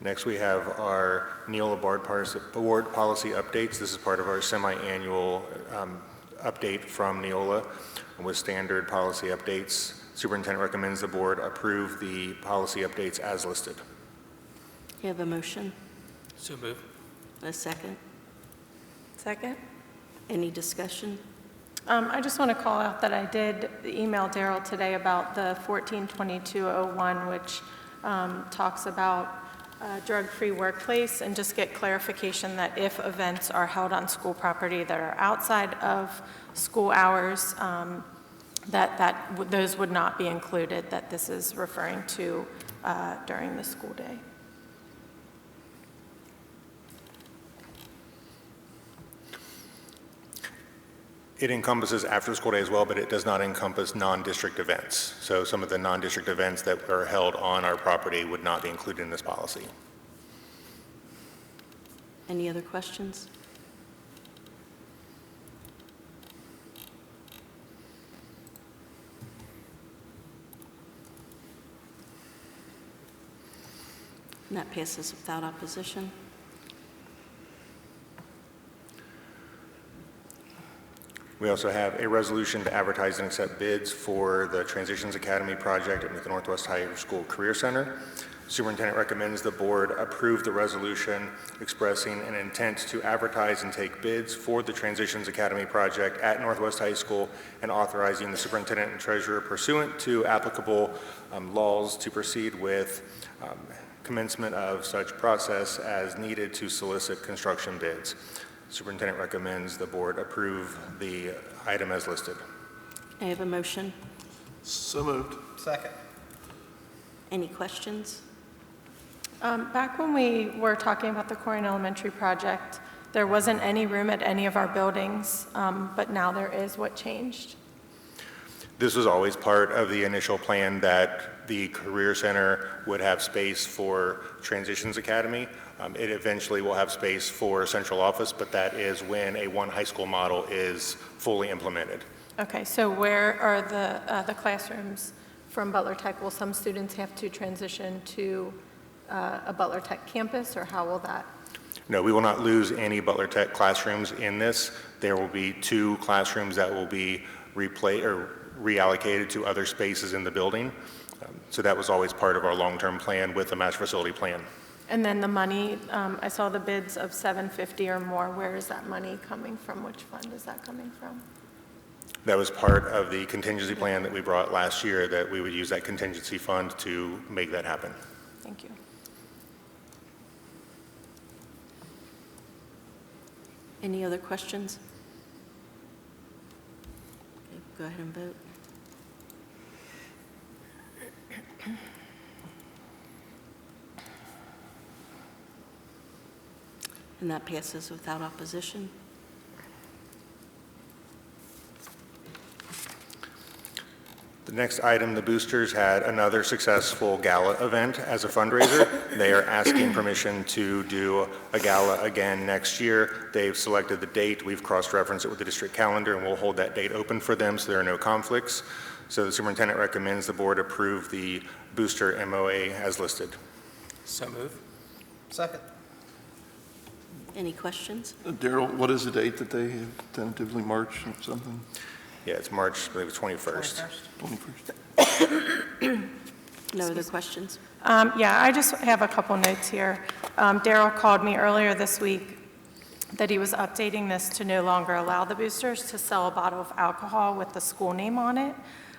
Next, we have our Neola board policy updates. This is part of our semi-annual update from Neola with standard policy updates. Superintendent recommends the board approve the policy updates as listed. You have a motion? So move. A second? Second. Any discussion? I just want to call out that I did email Daryl today about the 142201, which talks about drug-free workplace, and just get clarification that if events are held on school property that are outside of school hours, those would not be included, that this is referring to during the school day. It encompasses after school day as well, but it does not encompass non-district events. So some of the non-district events that are held on our property would not be included in this policy. Any other questions? And that passes without opposition. We also have a resolution to advertise and accept bids for the Transitions Academy project at the Northwest High School Career Center. Superintendent recommends the board approve the resolution expressing an intent to advertise and take bids for the Transitions Academy project at Northwest High School and authorizing the superintendent and treasurer pursuant to applicable laws to proceed with commencement of such process as needed to solicit construction bids. Superintendent recommends the board approve the item as listed. I have a motion. So moved. Second. Any questions? Back when we were talking about the Corrigan Elementary project, there wasn't any room at any of our buildings, but now there is. What changed? This was always part of the initial plan that the Career Center would have space for Transitions Academy. It eventually will have space for central office, but that is when a one high school model is fully implemented. Okay, so where are the classrooms from Butler Tech? Will some students have to transition to a Butler Tech campus, or how will that? No, we will not lose any Butler Tech classrooms in this. There will be 2 classrooms that will be reallocated to other spaces in the building. So that was always part of our long-term plan with the master facility plan. And then the money, I saw the bids of $750 or more. Where is that money coming from? Which fund is that coming from? That was part of the contingency plan that we brought last year, that we would use that contingency fund to make that happen. Thank you. Any other questions? Okay, go ahead and vote. And that passes without opposition. The next item, the Boosters had another successful gala event as a fundraiser. They are asking permission to do a gala again next year. They've selected the date. We've cross-referenced it with the district calendar, and we'll hold that date open for them so there are no conflicts. So the superintendent recommends the board approve the Booster MOA as listed. So move. Second. Any questions? Daryl, what is the date that they have tentatively, March or something? Yeah, it's March, I believe it's 21st. 21st. No other questions? Yeah, I just have a couple notes here. Daryl called me earlier this week that he was updating this to no longer allow the Boosters to sell a bottle of alcohol with the school name on it.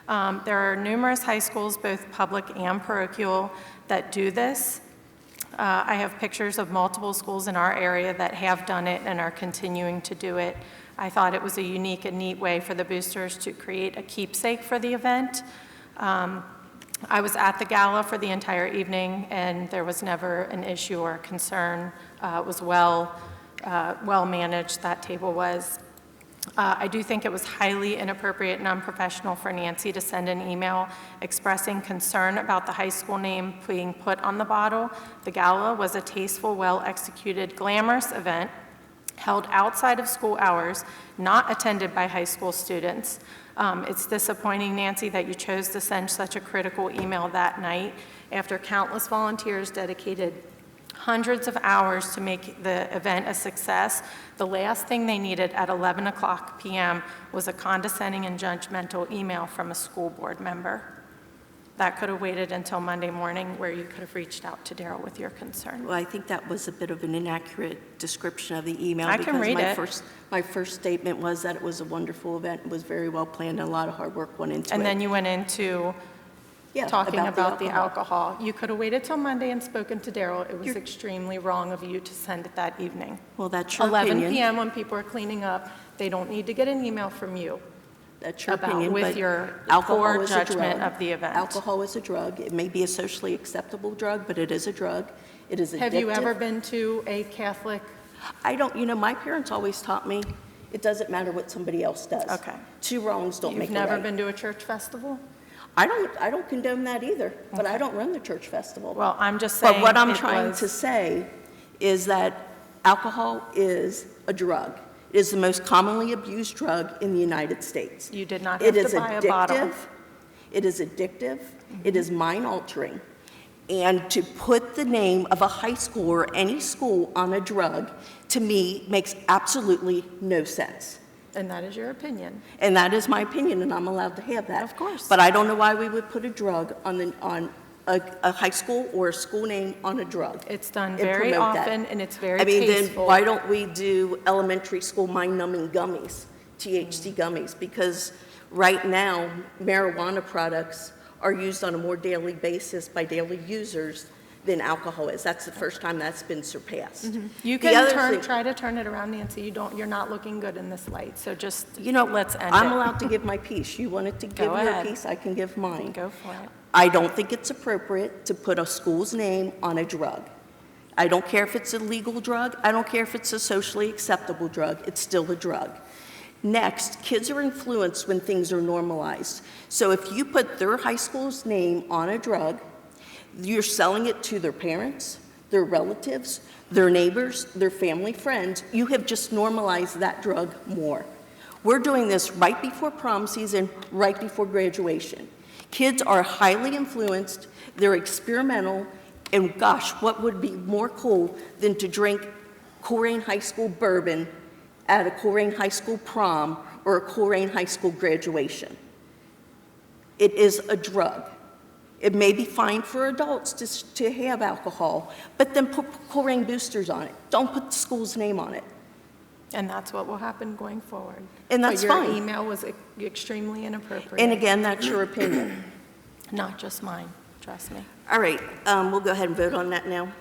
There are numerous high schools, both public and parochial, that do this. I have pictures of multiple schools in our area that have done it and are continuing to do it. I thought it was a unique and neat way for the Boosters to create a keepsake for the event. I was at the gala for the entire evening, and there was never an issue or a concern. It was well managed, that table was. I do think it was highly inappropriate and unprofessional for Nancy to send an email expressing concern about the high school name being put on the bottle. The gala was a tasteful, well-executed, glamorous event held outside of school hours, not attended by high school students. It's disappointing, Nancy, that you chose to send such a critical email that night after countless volunteers dedicated hundreds of hours to make the event a success. The last thing they needed at 11 o'clock p.m. was a condescending and judgmental email from a school board member. That could have waited until Monday morning, where you could have reached out to Daryl with your concern. Well, I think that was a bit of an inaccurate description of the email. I can read it. My first statement was that it was a wonderful event. It was very well planned, and a lot of hard work went into it. And then you went into talking about the alcohol. You could have waited till Monday and spoken to Daryl. It was extremely wrong of you to send it that evening. Well, that's your 11 opinion. p.m. when people are cleaning up, they don't need to get an email from you. That's your about opinion, with but your alcohol poor is a judgment drug. of the event. Alcohol is a drug. It may be a socially acceptable drug, but it is a drug. It is addictive. Have you ever been to a Catholic? I don't, my parents always taught me it doesn't matter what somebody else does. Okay. Two wrongs don't make You've a never right. been to a church festival? I don't condone that either, but I don't run the church festival. Well, I'm just saying. But what I'm it trying was- to say is that alcohol is a drug. It is the most commonly abused drug in the United States. You did not have to buy a bottle. It is addictive. It is mind-altering. And to put the name of a high school or any school on a drug, to me, makes absolutely no sense. And that is your opinion. And that is my opinion, and I'm allowed to have that. Of course. But I don't know why we would put a drug on a high school or a school name on a drug. It's done and very promote that. often, and it's very I mean, tasteful. then why don't we do elementary school mind-numbing gummies, THC gummies? Because right now, marijuana products are used on a more daily basis by daily users than alcohol is. That's the first time that's been surpassed. You The other can thing- try to turn it around, Nancy. You're not looking good in this light, so just, let's end I'm it. allowed to give my piece. You wanted to give Go your ahead. piece, I can give mine. Go for it. I don't think it's appropriate to put a school's name on a drug. I don't care if it's a legal drug. I don't care if it's a socially acceptable drug. It's still a drug. Next, kids are influenced when things are normalized. So if you put their high school's name on a drug, you're selling it to their parents, their relatives, their neighbors, their family, friends. You have just normalized that drug more. We're doing this right before prom season, right before graduation. Kids are highly influenced, they're experimental, and gosh, what would be more cool than to drink Colerain High School bourbon at a Colerain High School prom or a Colerain High School graduation? It is a drug. It may be fine for adults to have alcohol, but then put Colerain boosters on it. Don't put the school's name on it. And that's what will happen going forward. And that's But your fine. email was extremely inappropriate. And again, that's your opinion. Not just mine, trust me. All right, we'll go ahead and vote on that now.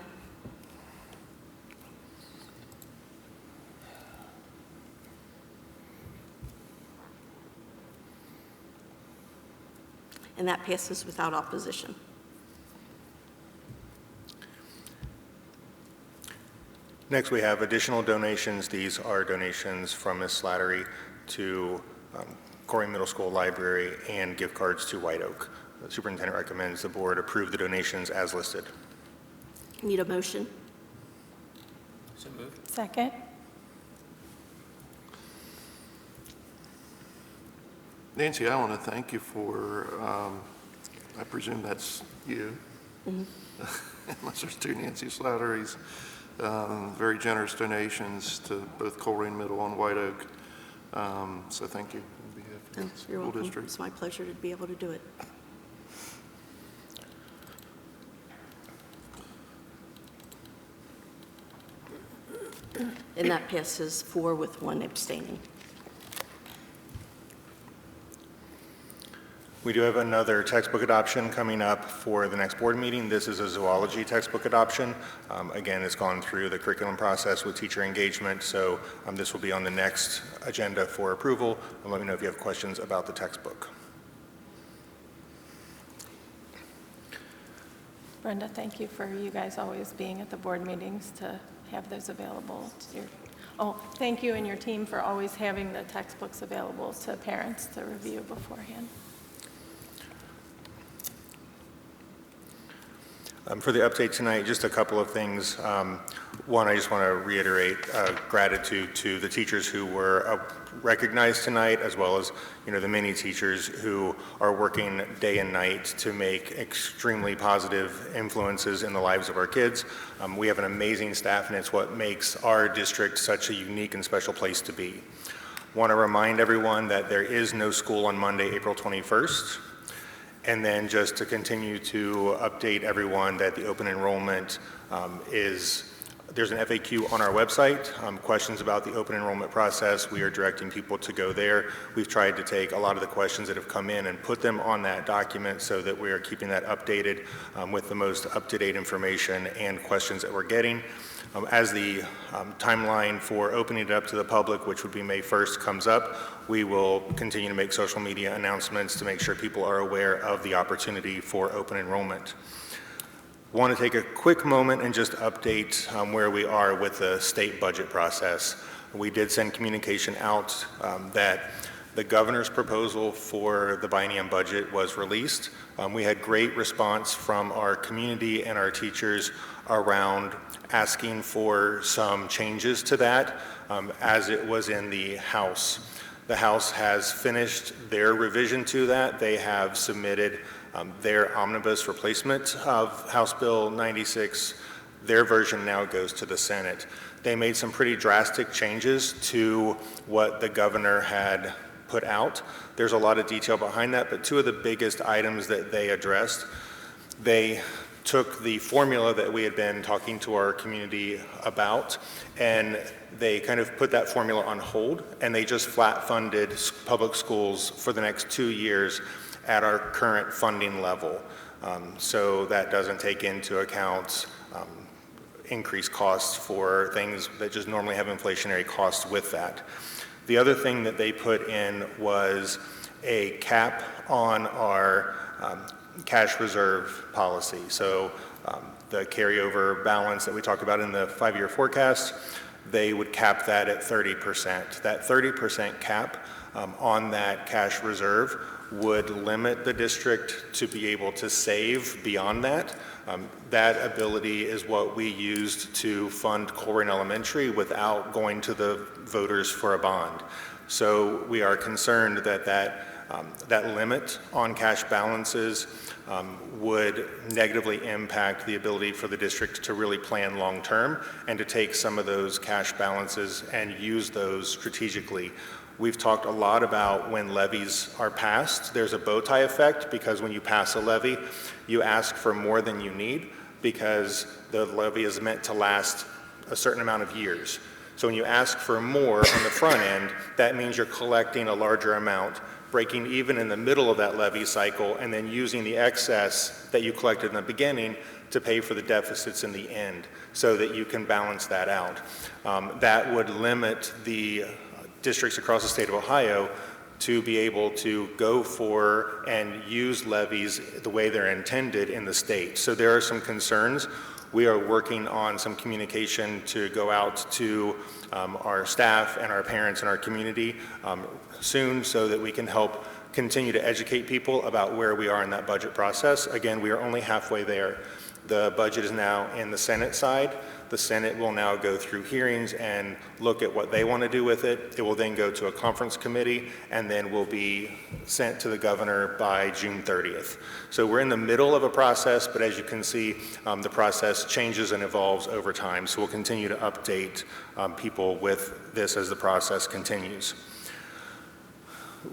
And that passes without opposition. Next, we have additional donations. These are donations from Ms. Slattery to Colerain Middle School Library and gift cards to White Oak. The superintendent recommends the board approve the donations as listed. Need a motion? So moved. Second. Nancy, I want to thank you for, I presume that's you, unless there's two Nancy Slattery's, very generous donations to both Colerain Middle and White Oak. So thank you on behalf of the You're school welcome. district. It's my pleasure to be able to do it. And that passes 4 with 1 abstaining. We do have another textbook adoption coming up for the next board meeting. This is a zoology textbook adoption. Again, it's gone through the curriculum process with teacher engagement, so this will be on the next agenda for approval. And let me know if you have questions about the textbook. Brenda, thank you for you guys always being at the board meetings to have those available. Thank you and your team for always having the textbooks available to parents to review beforehand. For the update tonight, just a couple of things. One, I just want to reiterate gratitude to the teachers who were recognized tonight, as well as the many teachers who are working day and night to make extremely positive influences in the lives of our kids. We have an amazing staff, and it's what makes our district such a unique and special place to be. Want to remind everyone that there is no school on Monday, April 21st. And then just to continue to update everyone that the open enrollment there's an FAQ on our website. Questions about the open enrollment process, we are directing people to go there. We've tried to take a lot of the questions that have come in and put them on that document so that we are keeping that updated with the most up-to-date information and questions that we're getting. As the timeline for opening it up to the public, which would be May 1st, comes up, we will continue to make social media announcements to make sure people are aware of the opportunity for open enrollment. Want to take a quick moment and just update where we are with the state budget process. We did send communication out that the governor's proposal for the biennium budget was released. We had great response from our community and our teachers around asking for some changes to that as it was in the House. The House has finished their revision to that. They have submitted their omnibus replacement of House Bill 96. Their version now goes to the Senate. They made some pretty drastic changes to what the governor had put out. There's a lot of detail behind that, but two of the biggest items that they addressed, they took the formula that we had been talking to our community about, and they kind of put that formula on hold, and they just flat funded public schools for the next 2 years at our current funding level. So that doesn't take into account increased costs for things that just normally have inflationary costs with that. The other thing that they put in was a cap on our cash reserve policy. So the carryover balance that we talked about in the 5-year forecast, they would cap that at 30%. That 30% cap on that cash reserve would limit the district to be able to save beyond that. That ability is what we used to fund Colerain Elementary without going to the voters for a bond. So we are concerned that that limit on cash balances would negatively impact the ability for the district to really plan long-term and to take some of those cash balances and use those strategically. We've talked a lot about when levies are passed, there's a bow tie effect because when you pass a levy, you ask for more than you need because the levy is meant to last a certain amount of years. So when you ask for more on the front end, that means you're collecting a larger amount, breaking even in the middle of that levy cycle, and then using the excess that you collected in the beginning to pay for the deficits in the end so that you can balance that out. That would limit the districts across the state of Ohio to be able to go for and use levies the way they're intended in the state. So there are some concerns. We are working on some communication to go out to our staff and our parents and our community soon so that we can help continue to educate people about where we are in that budget process. Again, we are only halfway there. The budget is now in the Senate side. The Senate will now go through hearings and look at what they want to do with it. It will then go to a conference committee and then will be sent to the governor by June 30th. So we're in the middle of a process, but as you can see, the process changes and evolves over time. So we'll continue to update people with this as the process continues.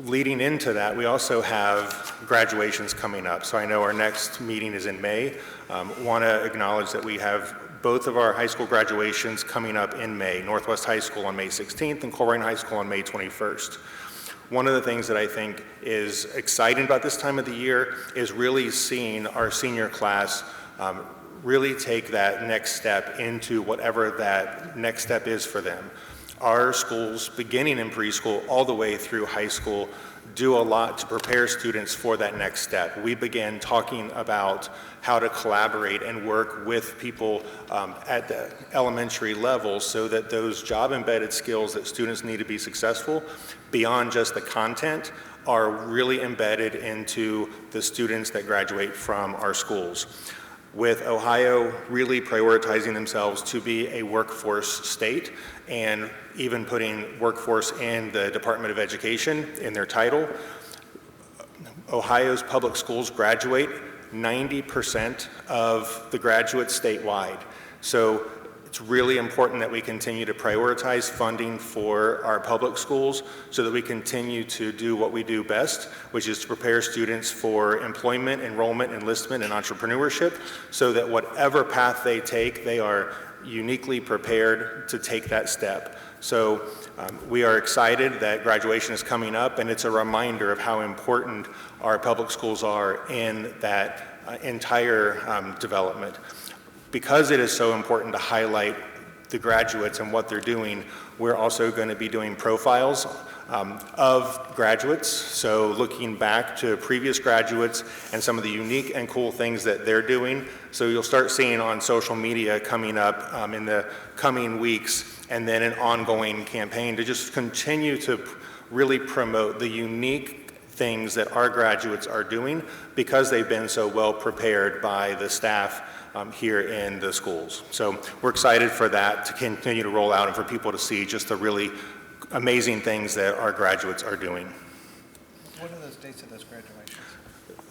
Leading into that, we also have graduations coming up. So I know our next meeting is in May. Want to acknowledge that we have both of our high school graduations coming up in May, Northwest High School on May 16th and Colerain High School on May 21st. One of the things that I think is exciting about this time of the year is really seeing our senior class really take that next step into whatever that next step is for them. Our schools, beginning in preschool all the way through high school, do a lot to prepare students for that next step. We began talking about how to collaborate and work with people at the elementary level so that those job-embedded skills that students need to be successful, beyond just the content, are really embedded into the students that graduate from our schools. with Ohio really prioritizing themselves to be a workforce state and even putting workforce in the Department of Education in their title. Ohio's public schools graduate 90% of the graduates statewide. So it's really important that we continue to prioritize funding for our public schools so that we continue to do what we do best, which is to prepare students for employment, enrollment, enlistment, and entrepreneurship, so that whatever path they take, they are uniquely prepared to take that step. So we are excited that graduation is coming up, and it's a reminder of how important our public schools are in that entire development. Because it is so important to highlight the graduates and what they're doing, we're also going to be doing profiles of graduates. So looking back to previous graduates and some of the unique and cool things that they're doing. So you'll start seeing on social media coming up in the coming weeks, and then an ongoing campaign to just continue to really promote the unique things that our graduates are doing because they've been so well prepared by the staff here in the schools. So we're excited for that to continue to roll out and for people to see just the really amazing things that our graduates are doing. What are those dates of those graduations?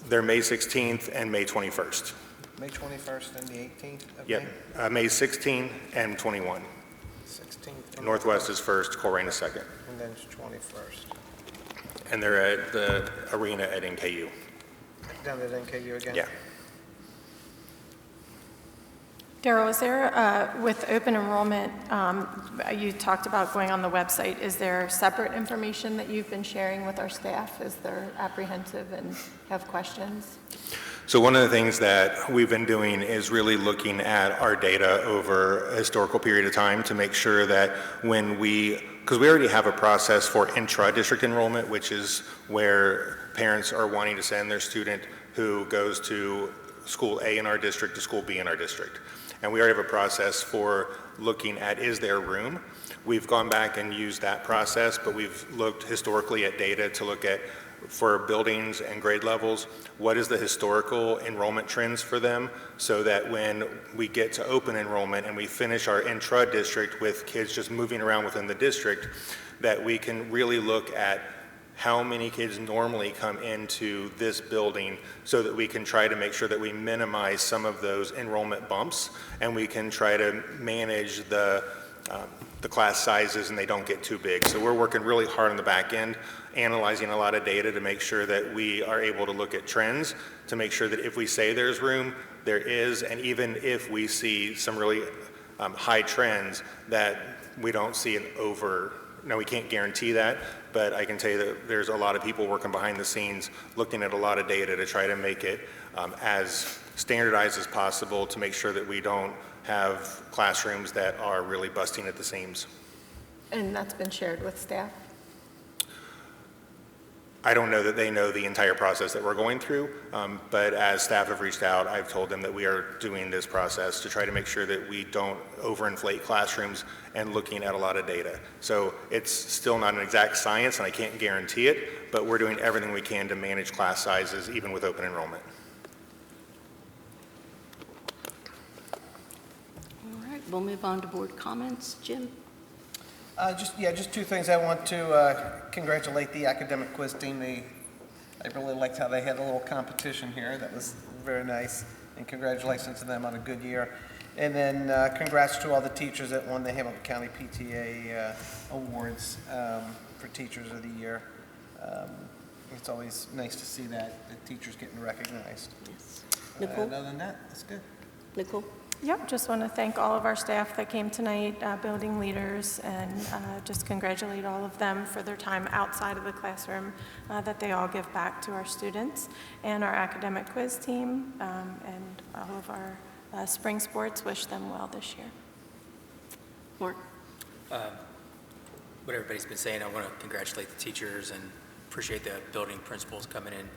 They're May 16th and May 21st. May 21st and the 18th of Yep, May 16th and 21. 16th. Northwest is first, Colerain is second. And then it's 21st. And they're at the arena at NKU. Down at NKU again? Yeah. Daryl, is there, with open enrollment, you talked about going on the website. Is there separate information that you've been sharing with our staff? Is there apprehensive and have questions? So one of the things that we've been doing is really looking at our data over a historical period of time to make sure that when because we already have a process for intra-district enrollment, which is where parents are wanting to send their student who goes to school A in our district to school B in our district. And we already have a process for looking at, is there room? We've gone back and used that process, but we've looked historically at data to look at, for buildings and grade levels, what is the historical enrollment trends for them, so that when we get to open enrollment and we finish our intra-district with kids just moving around within the district, that we can really look at how many kids normally come into this building so that we can try to make sure that we minimize some of those enrollment bumps, and we can try to manage the class sizes and they don't get too big. So we're working really hard on the back end, analyzing a lot of data to make sure that we are able to look at trends, to make sure that if we say there's room, there is, and even if we see some really high trends, that we don't see an over. Now, we can't guarantee that, but I can tell you that there's a lot of people working behind the scenes looking at a lot of data to try to make it as standardized as possible to make sure that we don't have classrooms that are really busting at the seams. And that's been shared with staff? I don't know that they know the entire process that we're going through, but as staff have reached out, I've told them that we are doing this process to try to make sure that we don't overinflate classrooms and looking at a lot of data. So it's still not an exact science, and I can't guarantee it, but we're doing everything we can to manage class sizes, even with open enrollment. All right, we'll move on to board comments. Jim? Just two things. I want to congratulate the academic quiz team. I really liked how they had a little competition here. That was very nice. And congratulations to them on a good year. And then congrats to all the teachers that won the Hamilton County PTA awards for Teachers of the Year. It's always nice to see that the teachers getting recognized. Yes. Nicole? Other than that, that's good. Nicole? Yep, just want to thank all of our staff that came tonight, building leaders, and just congratulate all of them for their time outside of the classroom that they all give back to our students, and our academic quiz team, and all of our spring sports. Wish them well this year. Mark? What everybody's been saying, I want to congratulate the teachers and appreciate the building principals coming in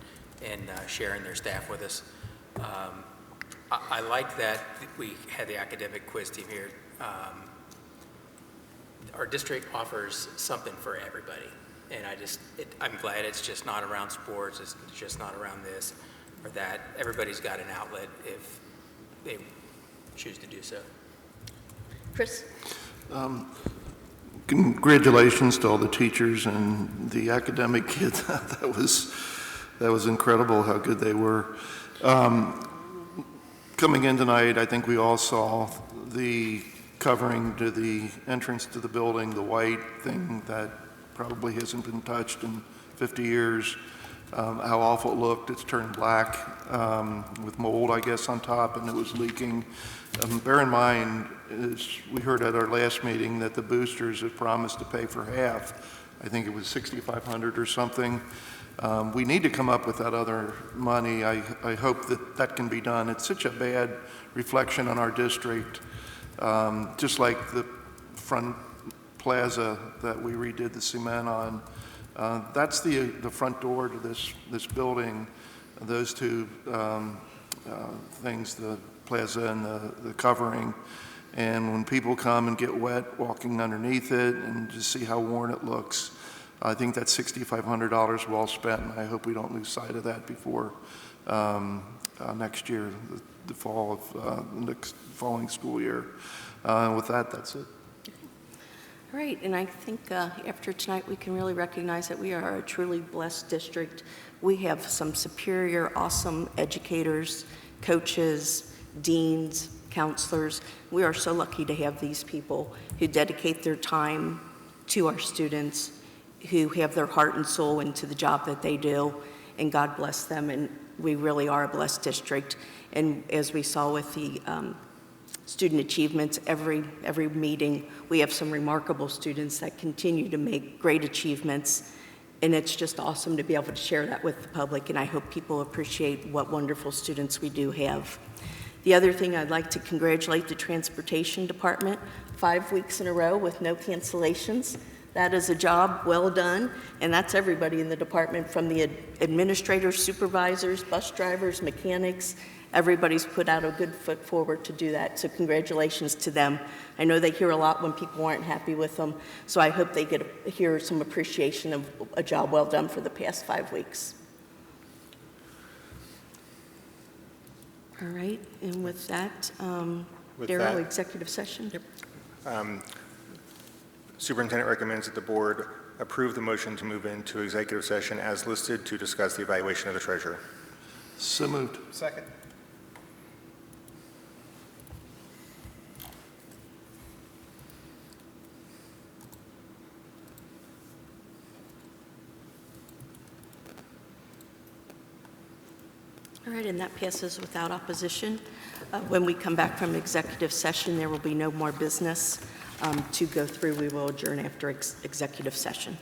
and sharing their staff with us. I like that we had the academic quiz team here. Our district offers something for everybody, and I'm glad it's just not around sports, it's just not around this or that. Everybody's got an outlet. If they choose to do so. Chris? Congratulations to all the teachers and the academic kids. That was incredible how good they were. Coming in tonight, I think we all saw the covering to the entrance to the building, the white thing that probably hasn't been touched in 50 years. How awful it looked. It's turned black with mold, I guess, on top, and it was leaking. Bear in mind, as we heard at our last meeting, that the boosters have promised to pay for half. I think it was $6,500 or something. We need to come up with that other money. I hope that that can be done. It's such a bad reflection on our district, just like the front plaza that we redid the cement on. That's the front door to this building. Those two things, the plaza and the covering. And when people come and get wet walking underneath it and just see how worn it looks, I think that's $6,500 well spent, and I hope we don't lose sight of that before next year, the fall of the next following school year. With that, that's it. All right, and I think after tonight we can really recognize that we are a truly blessed district. We have some superior, awesome educators, coaches, deans, counselors. We are so lucky to have these people who dedicate their time to our students, who have their heart and soul into the job that they do, and God bless them, and we really are a blessed district. And as we saw with the student achievements, every meeting, we have some remarkable students that continue to make great achievements, and it's just awesome to be able to share that with the public, and I hope people appreciate what wonderful students we do have. The other thing, I'd like to congratulate the Transportation Department, 5 weeks in a row with no cancellations. That is a job well done, and that's everybody in the department, from the administrators, supervisors, bus drivers, mechanics. Everybody's put out a good foot forward to do that, so congratulations to them. I know they hear a lot when people aren't happy with them, so I hope they hear some appreciation of a job well done for the past 5 weeks. All right, and with that, Darrell, executive session. Yep. Superintendent recommends that the board approve the motion to move into executive session as listed to discuss the evaluation of the treasurer. So moved. Second. All right, and that passes without opposition. When we come back from executive session, there will be no more business to go through. We will adjourn after executive session.